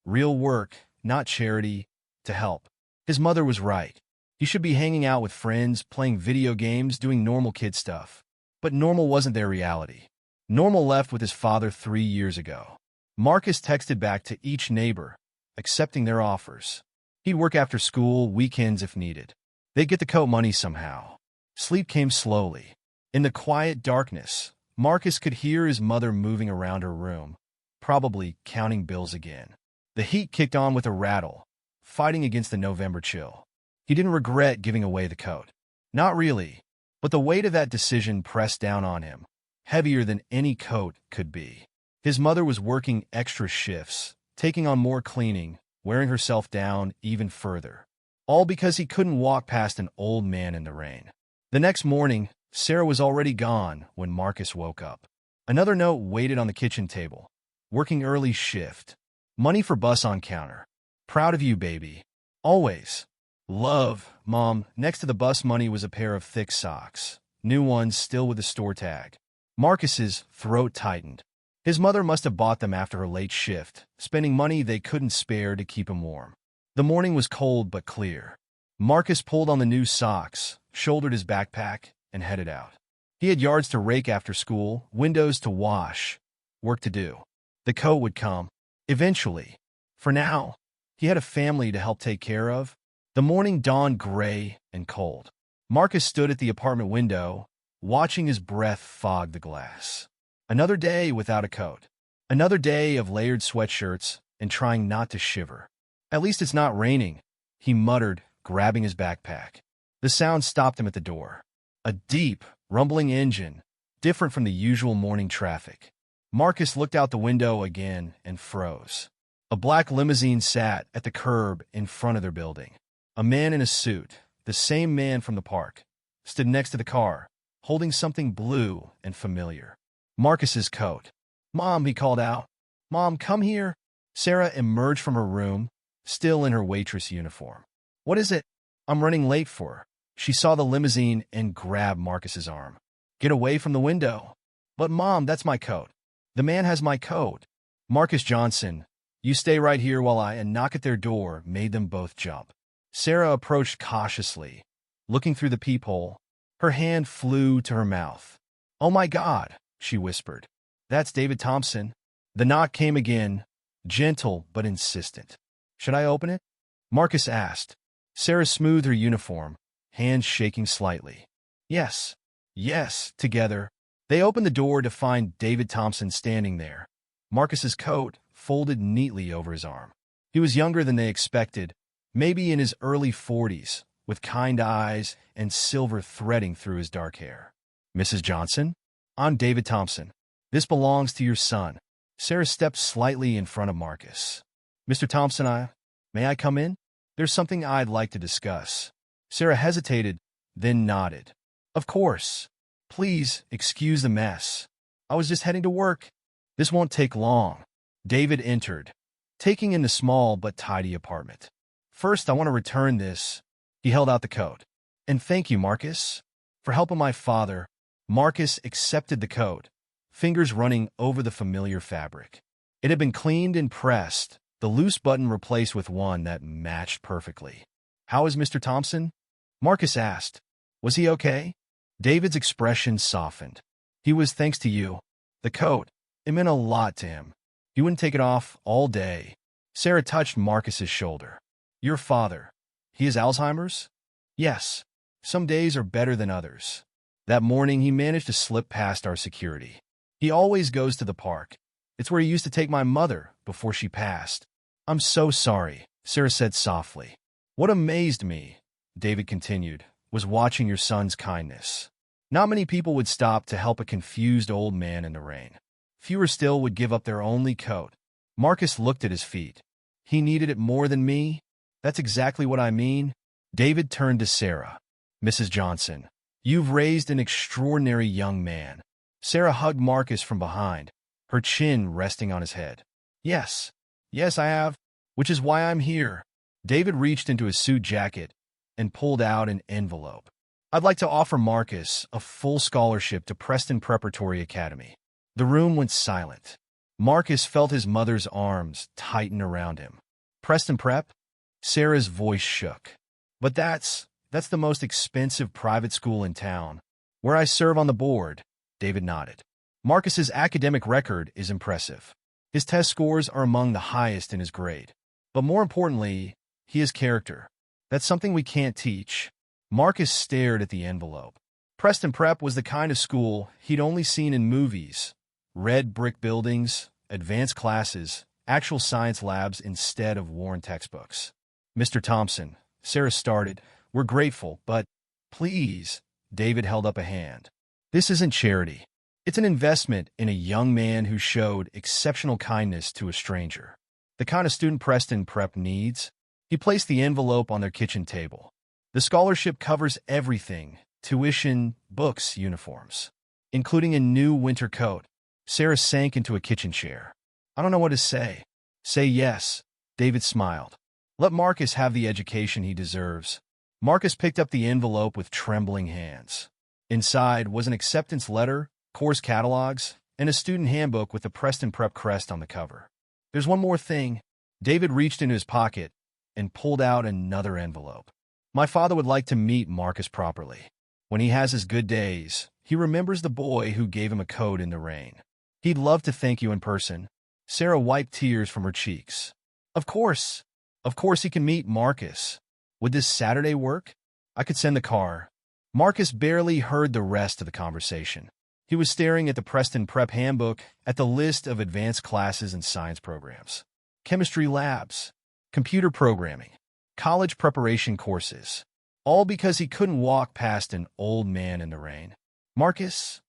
Real work, not charity, to help. His mother was right. He should be hanging out with friends, playing video games, doing normal kid stuff. But normal wasn't their reality. Normal left with his father 3 years ago. Marcus texted back to each neighbor, accepting their offers. He'd work after school, weekends if needed. They'd get the coat money somehow. Sleep came slowly. In the quiet darkness, Marcus could hear his mother moving around her room, probably counting bills again. The heat kicked on with a rattle, fighting against the November chill. He didn't regret giving away the coat. Not really, but the weight of that decision pressed down on him, heavier than any coat could be. His mother was working extra shifts, taking on more cleaning, wearing herself down even further. All because he couldn't walk past an old man in the rain. The next morning, Sarah was already gone when Marcus woke up. Another note waited on the kitchen table. Working early shift. Money for bus on counter. Proud of you, baby. Always. Love, Mom. Next to the bus money was a pair of thick socks. New ones still with the store tag. Marcus's throat tightened. His mother must have bought them after her late shift, spending money they couldn't spare to keep him warm. The morning was cold but clear. Marcus pulled on the new socks, shouldered his backpack, and headed out. He had yards to rake after school, windows to wash, work to do. The coat would come. Eventually. For now, he had a family to help take care of. The morning dawned gray and cold. Marcus stood at the apartment window, watching his breath fog the glass. Another day without a coat. Another day of layered sweatshirts and trying not to shiver. At least it's not raining, he muttered, grabbing his backpack. The sound stopped him at the door. A deep, rumbling engine, different from the usual morning traffic. Marcus looked out the window again and froze. A black limousine sat at the curb in front of their building. A man in a suit, the same man from the park, stood next to the car, holding something blue and familiar. Marcus's coat. Mom, he called out. Mom, come here. Sarah emerged from her room, still in her waitress uniform. What is it? I'm running late for her. She saw the limousine and grabbed Marcus's arm. Get away from the window. But Mom, that's my coat. The man has my coat. Marcus Johnson, you stay right here while I knock at their door made them both jump. Sarah approached cautiously, looking through the peephole. Her hand flew to her mouth. "Oh my God," she whispered. "That's David Thompson." The knock came again, gentle but insistent. "Should I open it?" Marcus asked. Sarah smoothed her uniform, hands shaking slightly. "Yes, yes," together. They opened the door to find David Thompson standing there, Marcus's coat folded neatly over his arm. He was younger than they expected, maybe in his early 40s, with kind eyes and silver threading through his dark hair. "Mrs. Johnson? I'm David Thompson. This belongs to your son." Sarah stepped slightly in front of Marcus. "Mr. Thompson, may I come in? There's something I'd like to discuss." Sarah hesitated, then nodded. "Of course. Please excuse the mess. I was just heading to work." "This won't take long." David entered, taking in the small but tidy apartment. "First, I want to return this." He held out the coat. "And thank you, Marcus, for helping my father." Marcus accepted the coat, fingers running over the familiar fabric. It had been cleaned and pressed, the loose button replaced with one that matched perfectly. "How is Mr. Thompson?" Marcus asked. "Was he okay?" David's expression softened. "He was, thanks to you." The coat, it meant a lot to him. He wouldn't take it off all day. Sarah touched Marcus's shoulder. "Your father, he has Alzheimer's?" "Yes. Some days are better than others." That morning, he managed to slip past our security. "He always goes to the park. It's where he used to take my mother before she passed." "I'm so sorry," Sarah said softly. "What amazed me," David continued, "was watching your son's kindness. Not many people would stop to help a confused old man in the rain. Fewer still would give up their only coat." Marcus looked at his feet. "He needed it more than me?" "That's exactly what I mean." David turned to Sarah. "Mrs. Johnson, you've raised an extraordinary young man." Sarah hugged Marcus from behind, her chin resting on his head. Yes, I have, which is why I'm here." David reached into his suit jacket and pulled out an envelope. "I'd like to offer Marcus a full scholarship to Preston Preparatory Academy." The room went silent. Marcus felt his mother's arms tighten around him. "Preston Prep?" Sarah's voice shook. "But that's the most expensive private school in town." "Where I serve on the board," David nodded. "Marcus's academic record is impressive. His test scores are among the highest in his grade. But more importantly, he has character. That's something we can't teach." Marcus stared at the envelope. Preston Prep was the kind of school he'd only seen in movies. Red brick buildings, advanced classes, actual science labs instead of worn textbooks. "Mr. Thompson," Sarah started, "we're grateful, but please," David held up a hand. "This isn't charity. It's an investment in a young man who showed exceptional kindness to a stranger. The kind of student Preston Prep needs." He placed the envelope on their kitchen table. "The scholarship covers everything: tuition, books, uniforms, including a new winter coat." Sarah sank into a kitchen chair. "I don't know what to say." "Say yes," David smiled. "Let Marcus have the education he deserves." Marcus picked up the envelope with trembling hands. Inside was an acceptance letter, course catalogs, and a student handbook with the Preston Prep crest on the cover. "There's one more thing." David reached into his pocket and pulled out another envelope. "My father would like to meet Marcus properly. When he has his good days, he remembers the boy who gave him a coat in the rain. He'd love to thank you in person." Sarah wiped tears from her cheeks. Of course he can meet Marcus. Would this Saturday work? I could send the car." Marcus barely heard the rest of the conversation. He was staring at the Preston Prep handbook, at the list of advanced classes and science programs, chemistry labs, computer programming, college preparation courses, all because he couldn't walk past an old man in the rain. "Marcus?"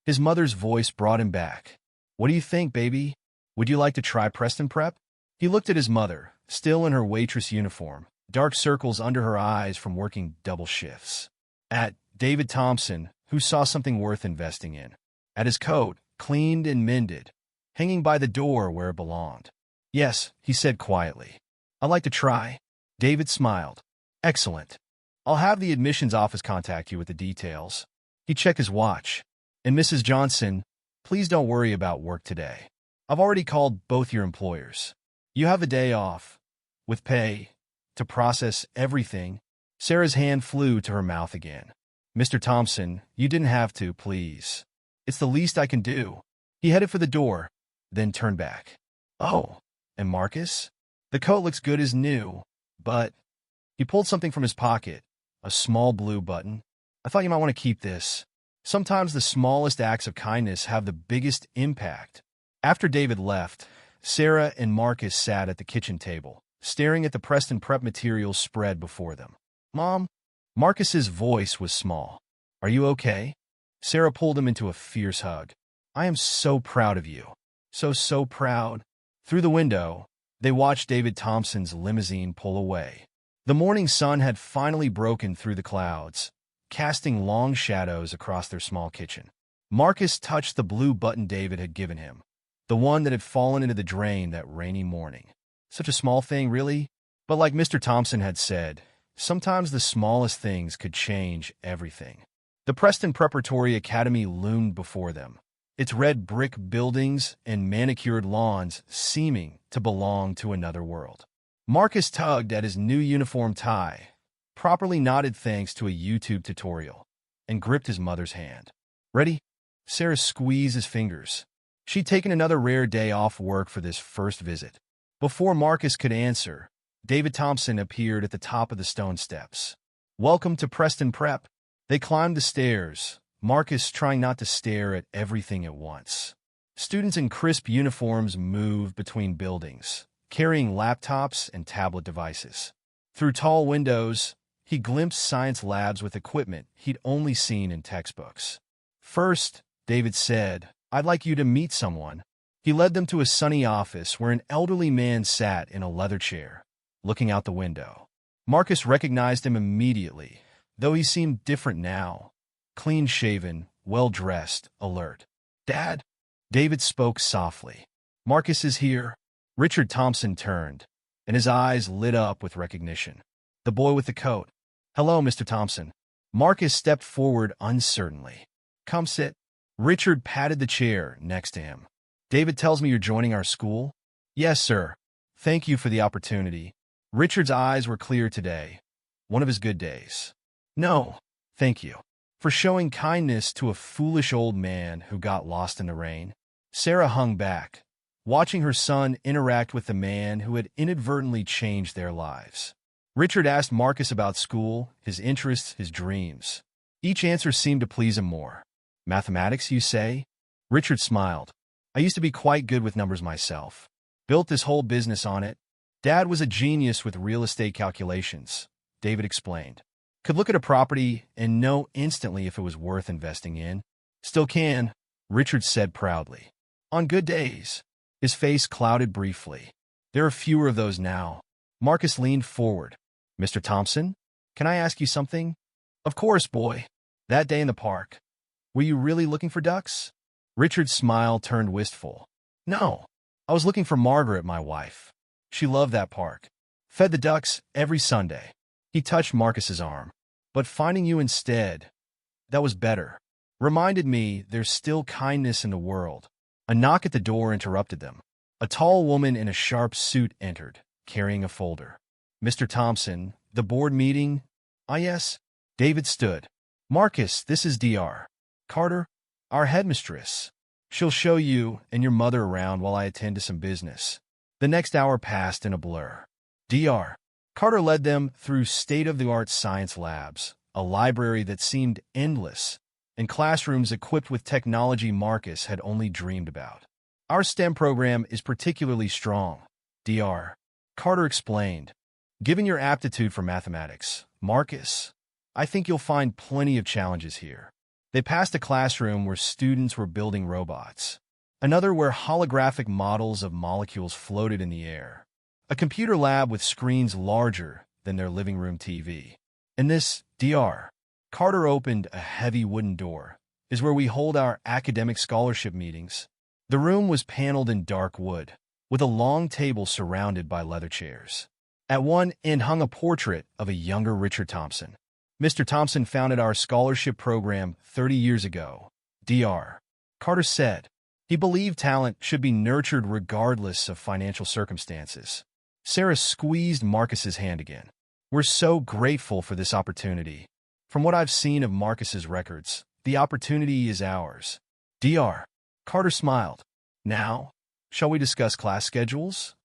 His mother's voice brought him back. "What do you think, baby? Would you like to try Preston Prep?" He looked at his mother, still in her waitress uniform, dark circles under her eyes from working double shifts. At David Thompson, who saw something worth investing in. At his coat, cleaned and mended, hanging by the door where it belonged. "Yes," he said quietly. "I'd like to try." David smiled. "Excellent. I'll have the admissions office contact you with the details." He checked his watch. "And Mrs. Johnson, Please don't worry about work today. I've already called both your employers. You have a day off, with pay, to process everything. Sarah's hand flew to her mouth again. Mr. Thompson, you didn't have to, please. It's the least I can do. He headed for the door, then turned back. Oh, and Marcus? The coat looks good as new, but... He pulled something from his pocket, a small blue button. I thought you might want to keep this. Sometimes the smallest acts of kindness have the biggest impact. After David left, Sarah and Marcus sat at the kitchen table, staring at the Preston Prep materials spread before them. Mom? Marcus's voice was small. Are you okay? Sarah pulled him into a fierce hug. I am so proud of you. So proud. Through the window, they watched David Thompson's limousine pull away. The morning sun had finally broken through the clouds, casting long shadows across their small kitchen. Marcus touched the blue button David had given him, the one that had fallen into the drain that rainy morning. Such a small thing, really? But like Mr. Thompson had said, sometimes the smallest things could change everything. The Preston Preparatory Academy loomed before them, its red brick buildings and manicured lawns seeming to belong to another world. Marcus tugged at his new uniform tie, properly knotted thanks to a YouTube tutorial, and gripped his mother's hand. Ready? Sarah squeezed his fingers. She'd taken another rare day off work for this first visit. Before Marcus could answer, David Thompson appeared at the top of the stone steps. Welcome to Preston Prep. They climbed the stairs, Marcus trying not to stare at everything at once. Students in crisp uniforms moved between buildings, carrying laptops and tablet devices. Through tall windows, he glimpsed science labs with equipment he'd only seen in textbooks. First, David said, I'd like you to meet someone. He led them to a sunny office where an elderly man sat in a leather chair, looking out the window. Marcus recognized him immediately, though he seemed different now. Clean-shaven, well-dressed, alert. Dad? David spoke softly. Marcus is here. Richard Thompson turned, and his eyes lit up with recognition. The boy with the coat. Hello, Mr. Thompson. Marcus stepped forward uncertainly. Come sit. Richard patted the chair next to him. David tells me you're joining our school? Yes, sir. Thank you for the opportunity. Richard's eyes were clear today. One of his good days. No, thank you. For showing kindness to a foolish old man who got lost in the rain. Sarah hung back, watching her son interact with the man who had inadvertently changed their lives. Richard asked Marcus about school, his interests, his dreams. Each answer seemed to please him more. Mathematics, you say? Richard smiled. I used to be quite good with numbers myself. Built this whole business on it. Dad was a genius with real estate calculations, David explained. Could look at a property and know instantly if it was worth investing in. Still can, Richard said proudly. On good days. His face clouded briefly. There are fewer of those now. Marcus leaned forward. Mr. Thompson, can I ask you something? Of course, boy. That day in the park. Were you really looking for ducks? Richard's smile turned wistful. No. I was looking for Margaret, my wife. She loved that park. Fed the ducks every Sunday. He touched Marcus's arm. But finding you instead, that was better. Reminded me there's still kindness in the world. A knock at the door interrupted them. A tall woman in a sharp suit entered, carrying a folder. Mr. Thompson, the board meeting? Ah, yes. David stood. Marcus, this is Dr. Carter, our headmistress. She'll show you and your mother around while I attend to some business. The next hour passed in a blur. Dr. Carter led them through state-of-the-art science labs, a library that seemed endless, and classrooms equipped with technology Marcus had only dreamed about. Our STEM program is particularly strong, Dr. Carter explained. Given your aptitude for mathematics, Marcus, I think you'll find plenty of challenges here. They passed a classroom where students were building robots, another where holographic models of molecules floated in the air, a computer lab with screens larger than their living room TV. And this, Dr. Carter opened a heavy wooden door, is where we hold our academic scholarship meetings. The room was paneled in dark wood, with a long table surrounded by leather chairs. At one end hung a portrait of a younger Richard Thompson. Mr. Thompson founded our scholarship program 30 years ago, Dr. Carter said. He believed talent should be nurtured regardless of financial circumstances. Sarah squeezed Marcus's hand again. We're so grateful for this opportunity. From what I've seen of Marcus's records, the opportunity is ours. Dr. Carter smiled. Now, shall we discuss class schedules?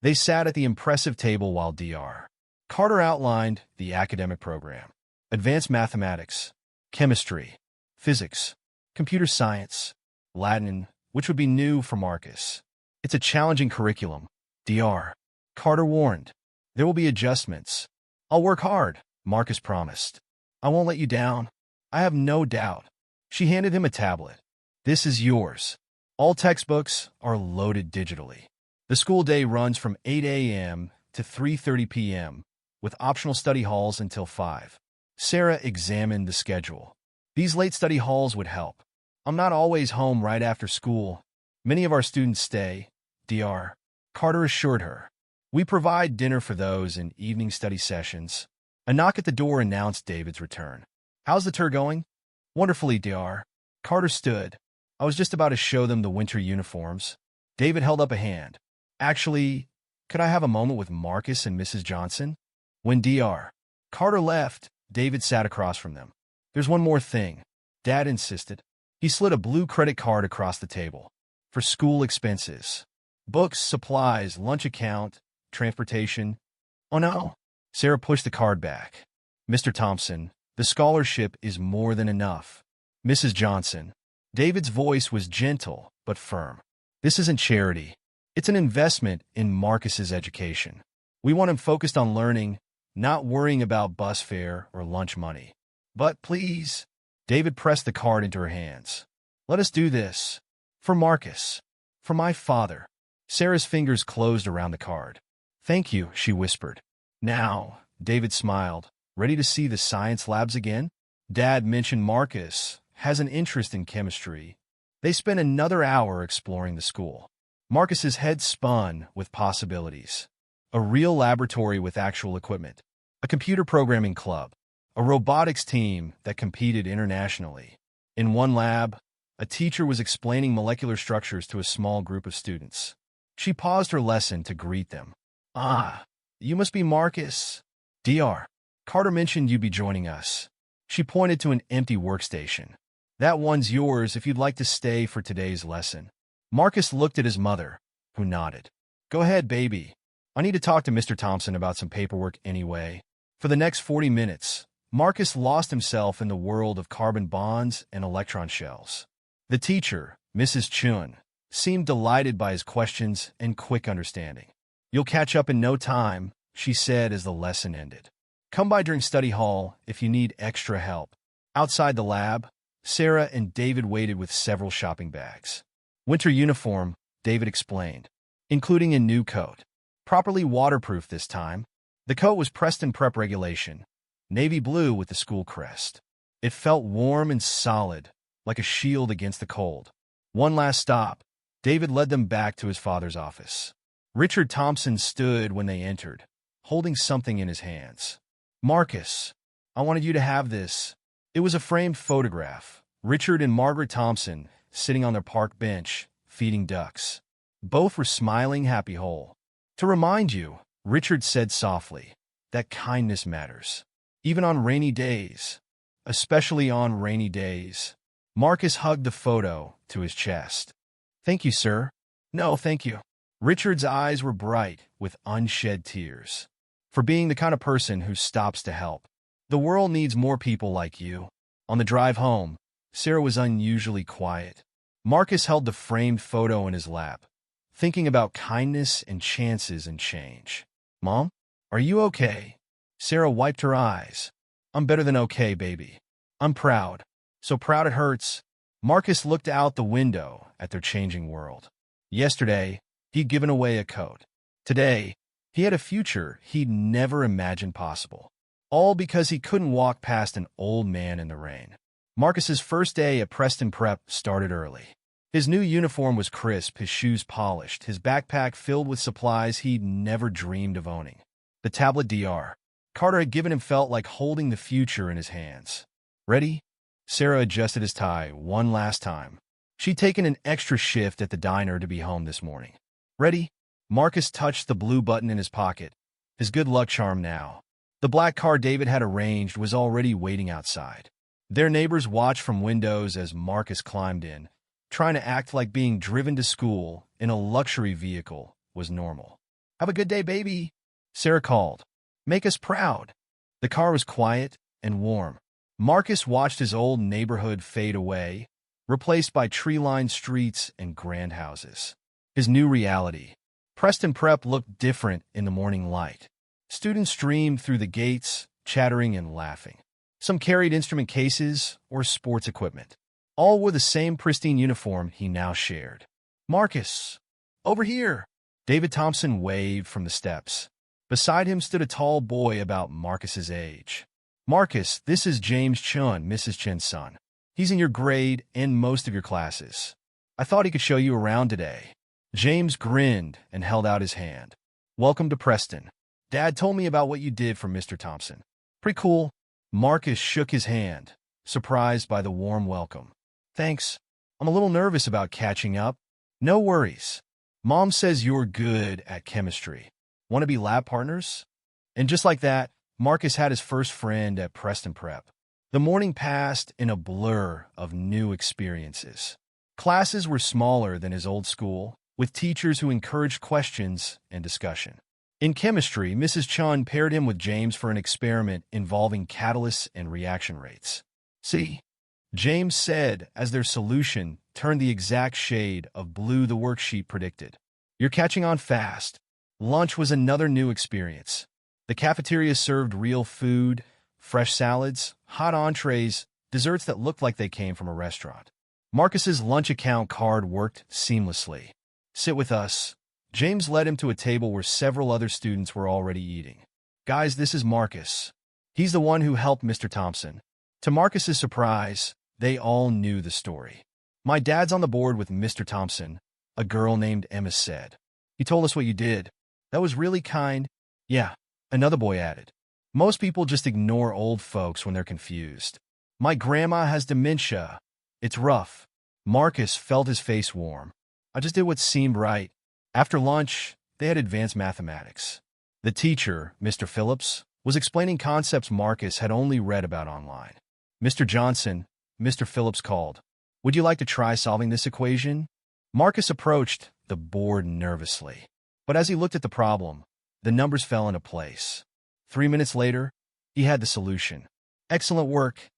They sat at the impressive table while Dr. Carter outlined the academic program. Advanced mathematics, chemistry, physics, computer science, Latin, which would be new for Marcus. It's a challenging curriculum, Dr. Carter warned. There will be adjustments. I'll work hard, Marcus promised. I won't let you down. I have no doubt. She handed him a tablet. This is yours. All textbooks are loaded digitally. The school day runs from 8 a.m. to 3:30 p.m., with optional study halls until 5. Sarah examined the schedule. These late study halls would help. I'm not always home right after school. Many of our students stay, Dr. Carter assured her. We provide dinner for those in evening study sessions. A knock at the door announced David's return. How's the tour going? Wonderfully, Dr. Carter stood. I was just about to show them the winter uniforms. David held up a hand. Actually, could I have a moment with Marcus and Mrs. Johnson? When Dr. Carter left, David sat across from them. There's one more thing, Dad insisted. He slid a blue credit card across the table. For school expenses. Books, supplies, lunch account, transportation. Oh no. Sarah pushed the card back. Mr. Thompson, the scholarship is more than enough. Mrs. Johnson. David's voice was gentle but firm. This isn't charity. It's an investment in Marcus's education. We want him focused on learning, not worrying about bus fare or lunch money. But please, David pressed the card into her hands. Let us do this. For Marcus. For my father. Sarah's fingers closed around the card. Thank you, she whispered. Now, David smiled. Ready to see the science labs again? Dad mentioned Marcus has an interest in chemistry. They spent another hour exploring the school. Marcus's head spun with possibilities. A real laboratory with actual equipment. A computer programming club. A robotics team that competed internationally. In one lab, a teacher was explaining molecular structures to a small group of students. She paused her lesson to greet them. Ah, you must be Marcus. Dr. Carter mentioned you'd be joining us. She pointed to an empty workstation. That one's yours if you'd like to stay for today's lesson. Marcus looked at his mother, who nodded. Go ahead, baby. I need to talk to Mr. Thompson about some paperwork anyway. For the next 40 minutes, Marcus lost himself in the world of carbon bonds and electron shells. The teacher, Mrs. Chun, seemed delighted by his questions and quick understanding. You'll catch up in no time, she said as the lesson ended. Come by during study hall if you need extra help. Outside the lab, Sarah and David waited with several shopping bags. Winter uniform, David explained, including a new coat. Properly waterproof this time. The coat was Preston Prep regulation, navy blue with the school crest. It felt warm and solid, like a shield against the cold. One last stop, David led them back to his father's office. Richard Thompson stood when they entered, holding something in his hands. Marcus, I wanted you to have this. It was a framed photograph. Richard and Margaret Thompson sitting on their park bench, feeding ducks. Both were smiling happy whole. To remind you, Richard said softly, that kindness matters. Even on rainy days. Especially on rainy days. Marcus hugged the photo to his chest. Thank you, sir. No, thank you. Richard's eyes were bright with unshed tears. For being the kind of person who stops to help. The world needs more people like you. On the drive home, Sarah was unusually quiet. Marcus held the framed photo in his lap, thinking about kindness and chances and change. Mom, are you okay? Sarah wiped her eyes. I'm better than okay, baby. I'm proud. So proud it hurts. Marcus looked out the window at their changing world. Yesterday, he'd given away a coat. Today, he had a future he'd never imagined possible. All because he couldn't walk past an old man in the rain. Marcus's first day at Preston Prep started early. His new uniform was crisp, his shoes polished, his backpack filled with supplies he'd never dreamed of owning. The tablet Dr. Carter had given him felt like holding the future in his hands. Ready? Sarah adjusted his tie one last time. She'd taken an extra shift at the diner to be home this morning. Ready? Marcus touched the blue button in his pocket, his good luck charm now. The black car David had arranged was already waiting outside. Their neighbors watched from windows as Marcus climbed in, trying to act like being driven to school in a luxury vehicle was normal. "Have a good day, baby," Sarah called. "Make us proud." The car was quiet and warm. Marcus watched his old neighborhood fade away, replaced by tree-lined streets and grand houses. His new reality. Preston Prep looked different in the morning light. Students streamed through the gates, chattering and laughing. Some carried instrument cases or sports equipment. All wore the same pristine uniform he now shared. "Marcus, over here!" David Thompson waved from the steps. Beside him stood a tall boy about Marcus's age. "Marcus, this is James Chun, Mrs. Chin's son. He's in your grade and most of your classes. I thought he could show you around today." James grinned and held out his hand. "Welcome to Preston. Dad told me about what you did for Mr. Thompson. Pretty cool." Marcus shook his hand, surprised by the warm welcome. "Thanks. I'm a little nervous about catching up." "No worries. Mom says you're good at chemistry. Want to be lab partners?" And just like that, Marcus had his first friend at Preston Prep. The morning passed in a blur of new experiences. Classes were smaller than his old school, with teachers who encouraged questions and discussion. In chemistry, Mrs. Chun paired him with James for an experiment involving catalysts and reaction rates. "See," James said as their solution turned the exact shade of blue the worksheet predicted. "You're catching on fast." Lunch was another new experience. The cafeteria served real food, fresh salads, hot entrees, desserts that looked like they came from a restaurant. Marcus's lunch account card worked seamlessly. "Sit with us." James led him to a table where several other students were already eating. "Guys, this is Marcus. He's the one who helped Mr. Thompson." To Marcus's surprise, they all knew the story. "My dad's on the board with Mr. Thompson," a girl named Emma said. "He told us what you did. That was really kind." "Yeah," another boy added. "Most people just ignore old folks when they're confused. My grandma has dementia. It's rough." Marcus felt his face warm. "I just did what seemed right." After lunch, they had advanced mathematics. The teacher, Mr. Phillips, was explaining concepts Marcus had only read about online. "Mr. Johnson," Mr. Phillips called. "Would you like to try solving this equation?" Marcus approached the board nervously. But as he looked at the problem, the numbers fell into place. 3 minutes later, he had the solution. "Excellent work."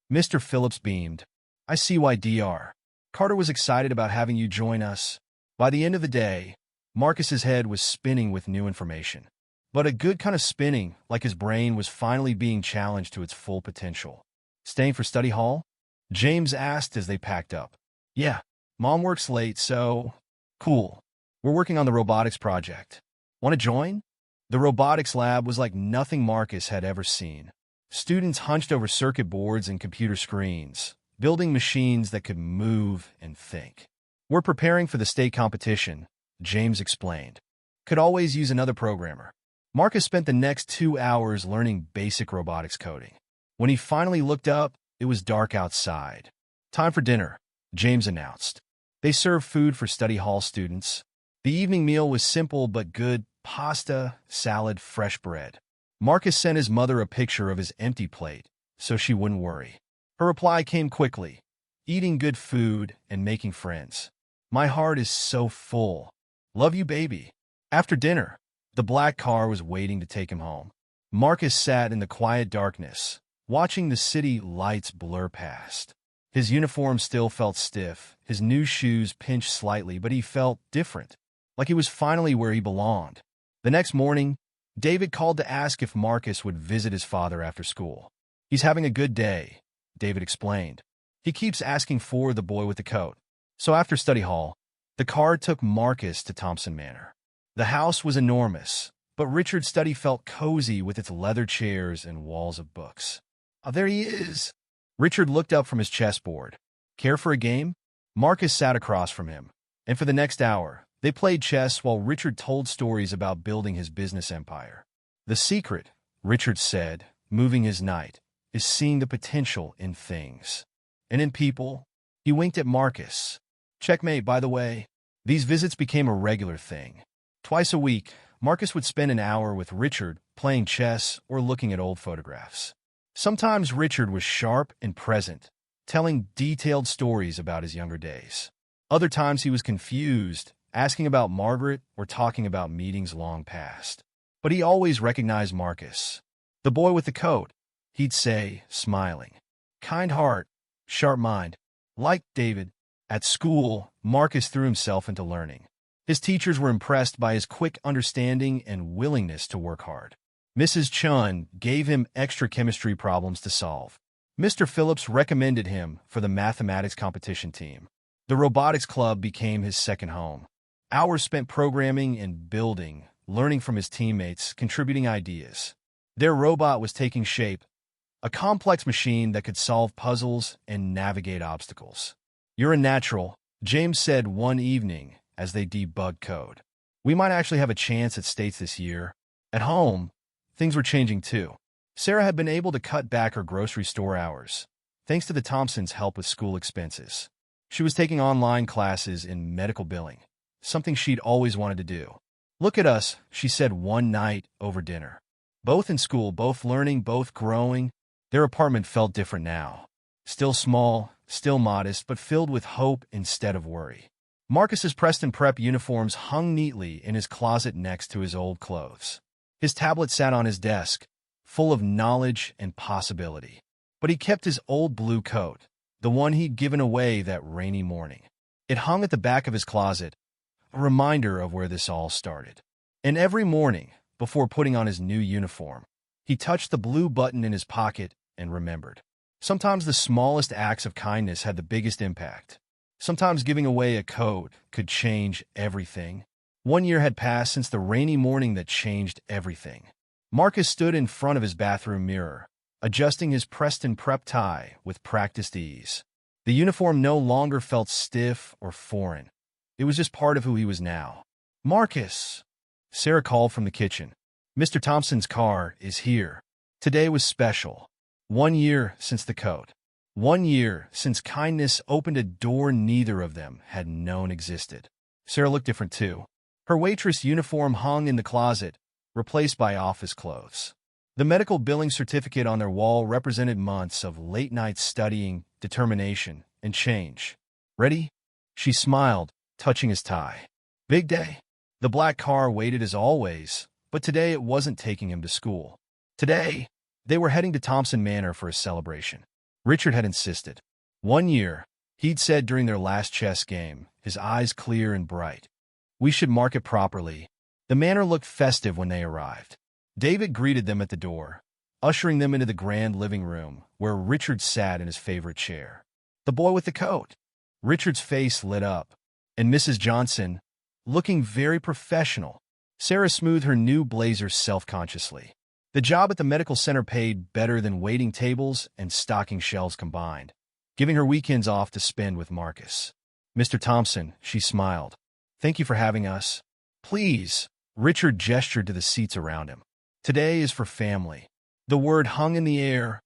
Mr. Phillips beamed. "I see why Dr. Carter was excited about having you join us." By the end of the day, Marcus's head was spinning with new information. But a good kind of spinning, like his brain was finally being challenged to its full potential. "Staying for study hall?" James asked as they packed up. "Yeah, Mom works late, so..." "Cool. We're working on the robotics project. Want to join?" The robotics lab was like nothing Marcus had ever seen. Students hunched over circuit boards and computer screens, building machines that could move and think. "We're preparing for the state competition," James explained. "Could always use another programmer." Marcus spent the next 2 hours learning basic robotics coding. When he finally looked up, it was dark outside. "Time for dinner," James announced. They served food for study hall students. The evening meal was simple but good: pasta, salad, fresh bread. Marcus sent his mother a picture of his empty plate so she wouldn't worry. Her reply came quickly: "Eating good food and making friends. My heart is so full. Love you, baby." After dinner, the black car was waiting to take him home. Marcus sat in the quiet darkness, watching the city lights blur past. His uniform still felt stiff, his new shoes pinched slightly, but he felt different, like he was finally where he belonged. The next morning, David called to ask if Marcus would visit his father after school. "He's having a good day," David explained. "He keeps asking for the boy with the coat." So after study hall, the car took Marcus to Thompson Manor. The house was enormous, but Richard's study felt cozy with its leather chairs and walls of books. "Oh, there he is." Richard looked up from his chessboard. "Care for a game?" Marcus sat across from him, and for the next hour, they played chess while Richard told stories about building his business empire. "The secret," Richard said, moving his knight, "is seeing the potential in things. And in people." He winked at Marcus. Checkmate, by the way. These visits became a regular thing. Twice a week, Marcus would spend an hour with Richard playing chess or looking at old photographs. Sometimes Richard was sharp and present, telling detailed stories about his younger days. Other times he was confused, asking about Margaret or talking about meetings long past. But he always recognized Marcus. The boy with the coat, he'd say, smiling. Kind heart, sharp mind. Like David. At school, Marcus threw himself into learning. His teachers were impressed by his quick understanding and willingness to work hard. Mrs. Chun gave him extra chemistry problems to solve. Mr. Phillips recommended him for the mathematics competition team. The robotics club became his second home. Hours spent programming and building, learning from his teammates, contributing ideas. Their robot was taking shape, a complex machine that could solve puzzles and navigate obstacles. You're a natural, James said one evening as they debugged code. We might actually have a chance at states this year. At home, things were changing too. Sarah had been able to cut back her grocery store hours, thanks to the Thompsons' help with school expenses. She was taking online classes in medical billing, something she'd always wanted to do. Look at us, she said one night over dinner. Both in school, both learning, both growing. Their apartment felt different now. Still small, still modest, but filled with hope instead of worry. Marcus's Preston Prep uniforms hung neatly in his closet next to his old clothes. His tablet sat on his desk, full of knowledge and possibility. But he kept his old blue coat, the one he'd given away that rainy morning. It hung at the back of his closet, a reminder of where this all started. And every morning, before putting on his new uniform, he touched the blue button in his pocket and remembered. Sometimes the smallest acts of kindness had the biggest impact. Sometimes giving away a coat could change everything. 1 year had passed since the rainy morning that changed everything. Marcus stood in front of his bathroom mirror, adjusting his Preston Prep tie with practiced ease. The uniform no longer felt stiff or foreign. It was just part of who he was now. Marcus! Sarah called from the kitchen. Mr. Thompson's car is here. Today was special. 1 year since the coat. 1 year since kindness opened a door neither of them had known existed. Sarah looked different too. Her waitress uniform hung in the closet, replaced by office clothes. The medical billing certificate on their wall represented months of late-night studying, determination, and change. Ready? She smiled, touching his tie. Big day. The black car waited as always, but today it wasn't taking him to school. Today, they were heading to Thompson Manor for a celebration. Richard had insisted. 1 year, he'd said during their last chess game, his eyes clear and bright. We should mark it properly. The manor looked festive when they arrived. David greeted them at the door, ushering them into the grand living room, where Richard sat in his favorite chair. The boy with the coat. Richard's face lit up, and Mrs. Johnson, looking very professional. Sarah smoothed her new blazer self-consciously. The job at the medical center paid better than waiting tables and stocking shelves combined, giving her weekends off to spend with Marcus. Mr. Thompson, she smiled. Thank you for having us. Please, Richard gestured to the seats around him. Today is for family. The word hung in the air,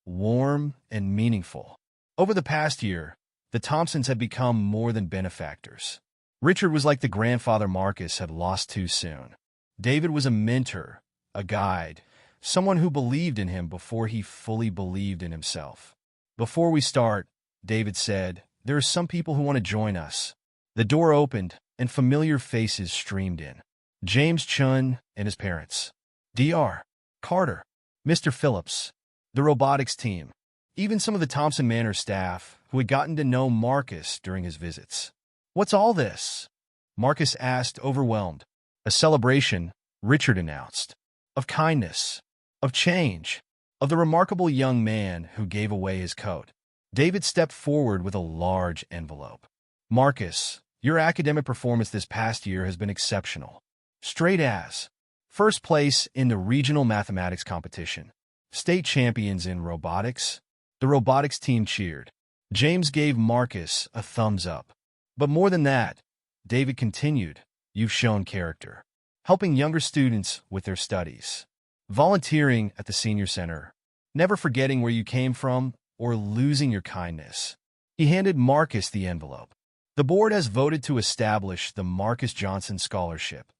warm and meaningful. Over the past year, the Thompsons had become more than benefactors. Richard was like the grandfather Marcus had lost too soon. David was a mentor, a guide, someone who believed in him before he fully believed in himself. Before we start, David said, there are some people who want to join us. The door opened, and familiar faces streamed in. James Chun and his parents. Dr. Carter. Mr. Phillips. The robotics team. Even some of the Thompson Manor staff who had gotten to know Marcus during his visits. What's all this? Marcus asked, overwhelmed. A celebration, Richard announced. Of kindness. Of change. Of the remarkable young man who gave away his coat. David stepped forward with a large envelope. Marcus, your academic performance this past year has been exceptional. Straight A's. First place in the regional mathematics competition. State champions in robotics. The robotics team cheered. James gave Marcus a thumbs up. But more than that, David continued, you've shown character. Helping younger students with their studies. Volunteering at the senior center. Never forgetting where you came from or losing your kindness. He handed Marcus the envelope. The board has voted to establish the Marcus Johnson Scholarship,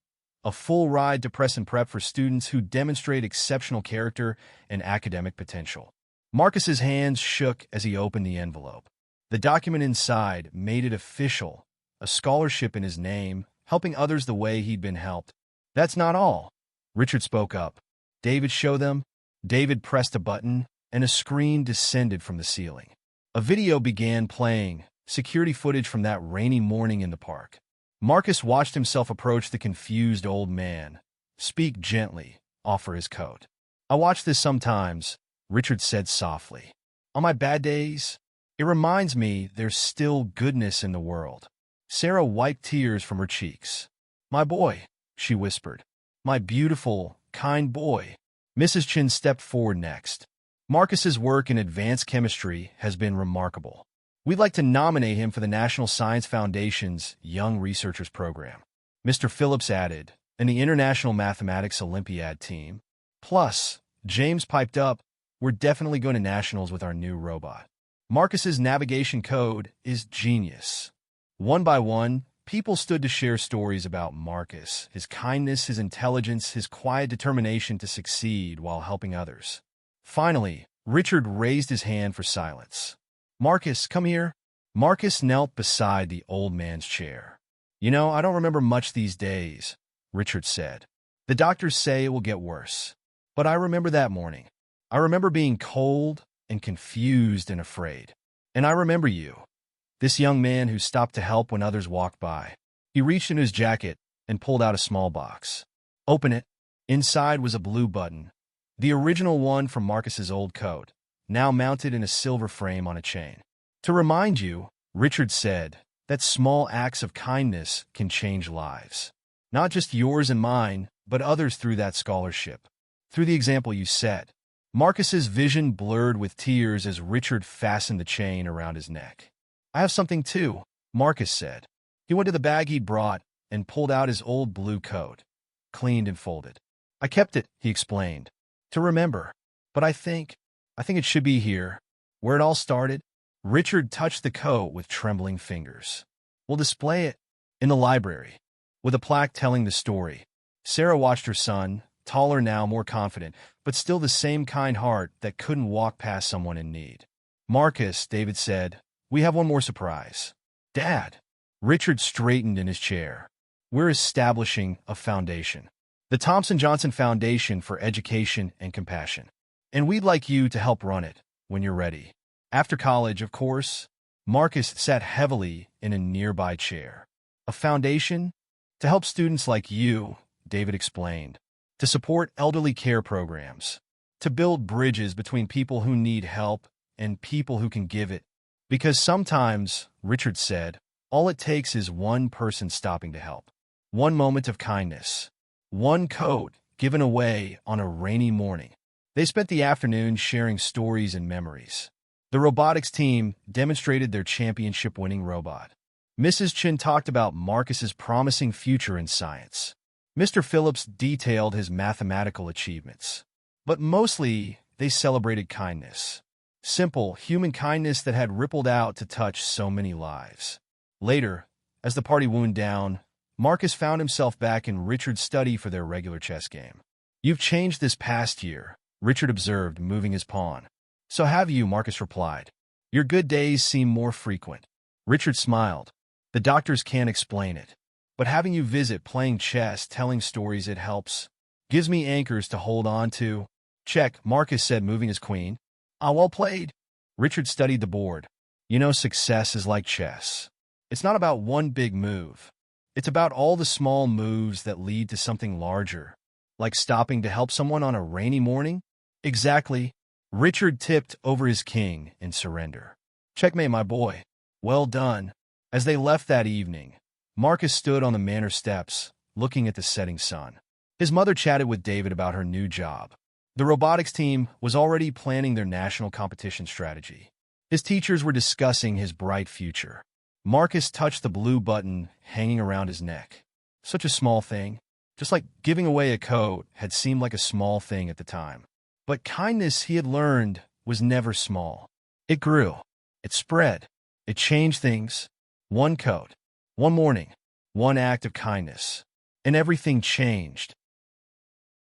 a full ride to press and prep for students who demonstrate exceptional character and academic potential. Marcus's hands shook as he opened the envelope. The document inside made it official, a scholarship in his name, helping others the way he'd been helped. That's not all. Richard spoke up. David, show them. David pressed a button, and a screen descended from the ceiling. A video began playing, security footage from that rainy morning in the park. Marcus watched himself approach the confused old man. Speak gently, offer his coat. I watch this sometimes, Richard said softly. On my bad days, it reminds me there's still goodness in the world. Sarah wiped tears from her cheeks. My boy, she whispered. My beautiful, kind boy. Mrs. Chin stepped forward next. Marcus's work in advanced chemistry has been remarkable. We'd like to nominate him for the National Science Foundation's Young Researchers Program. Mr. Phillips added, and the International Mathematics Olympiad team. Plus, James piped up, we're definitely going to nationals with our new robot. Marcus's navigation code is genius. One by one, people stood to share stories about Marcus, his kindness, his intelligence, his quiet determination to succeed while helping others. Finally, Richard raised his hand for silence. Marcus, come here. Marcus knelt beside the old man's chair. You know, I don't remember much these days, Richard said. The doctors say it will get worse. But I remember that morning. I remember being cold and confused and afraid. And I remember you, this young man who stopped to help when others walked by. He reached into his jacket and pulled out a small box. Open it. Inside was a blue button, the original one from Marcus's old coat, now mounted in a silver frame on a chain. To remind you, Richard said, that small acts of kindness can change lives. Not just yours and mine, but others through that scholarship. Through the example you set. Marcus's vision blurred with tears as Richard fastened the chain around his neck. I have something too, Marcus said. He went to the bag he'd brought and pulled out his old blue coat, cleaned and folded. I kept it, he explained, to remember. But I think it should be here, where it all started. Richard touched the coat with trembling fingers. We'll display it in the library, with a plaque telling the story. Sarah watched her son, taller now, more confident, but still the same kind heart that couldn't walk past someone in need. Marcus, David said, we have one more surprise. Dad. Richard straightened in his chair. We're establishing a foundation. The Thompson Johnson Foundation for Education and Compassion. And we'd like you to help run it when you're ready. After college, of course. Marcus sat heavily in a nearby chair. A foundation? To help students like you, David explained. To support elderly care programs. To build bridges between people who need help and people who can give it. Because sometimes, Richard said, all it takes is one person stopping to help. One moment of kindness. One coat given away on a rainy morning. They spent the afternoon sharing stories and memories. The robotics team demonstrated their championship-winning robot. Mrs. Chin talked about Marcus's promising future in science. Mr. Phillips detailed his mathematical achievements. But mostly, they celebrated kindness. Simple, human kindness that had rippled out to touch so many lives. Later, as the party wound down, Marcus found himself back in Richard's study for their regular chess game. You've changed this past year, Richard observed, moving his pawn. So have you, Marcus replied. Your good days seem more frequent. Richard smiled. The doctors can't explain it. But having you visit, playing chess, telling stories, it helps. Gives me anchors to hold on to. Check, Marcus said, moving his queen. Ah, well played. Richard studied the board. You know, success is like chess. It's not about one big move. It's about all the small moves that lead to something larger. Like stopping to help someone on a rainy morning? Exactly. Richard tipped over his king in surrender. Checkmate, my boy. Well done. As they left that evening, Marcus stood on the manor steps, looking at the setting sun. His mother chatted with David about her new job. The robotics team was already planning their national competition strategy. His teachers were discussing his bright future. Marcus touched the blue button hanging around his neck. Such a small thing. Just like giving away a coat had seemed like a small thing at the time. But kindness, he had learned, was never small. It grew. It spread. It changed things. One coat, one morning, one act of kindness, and everything changed.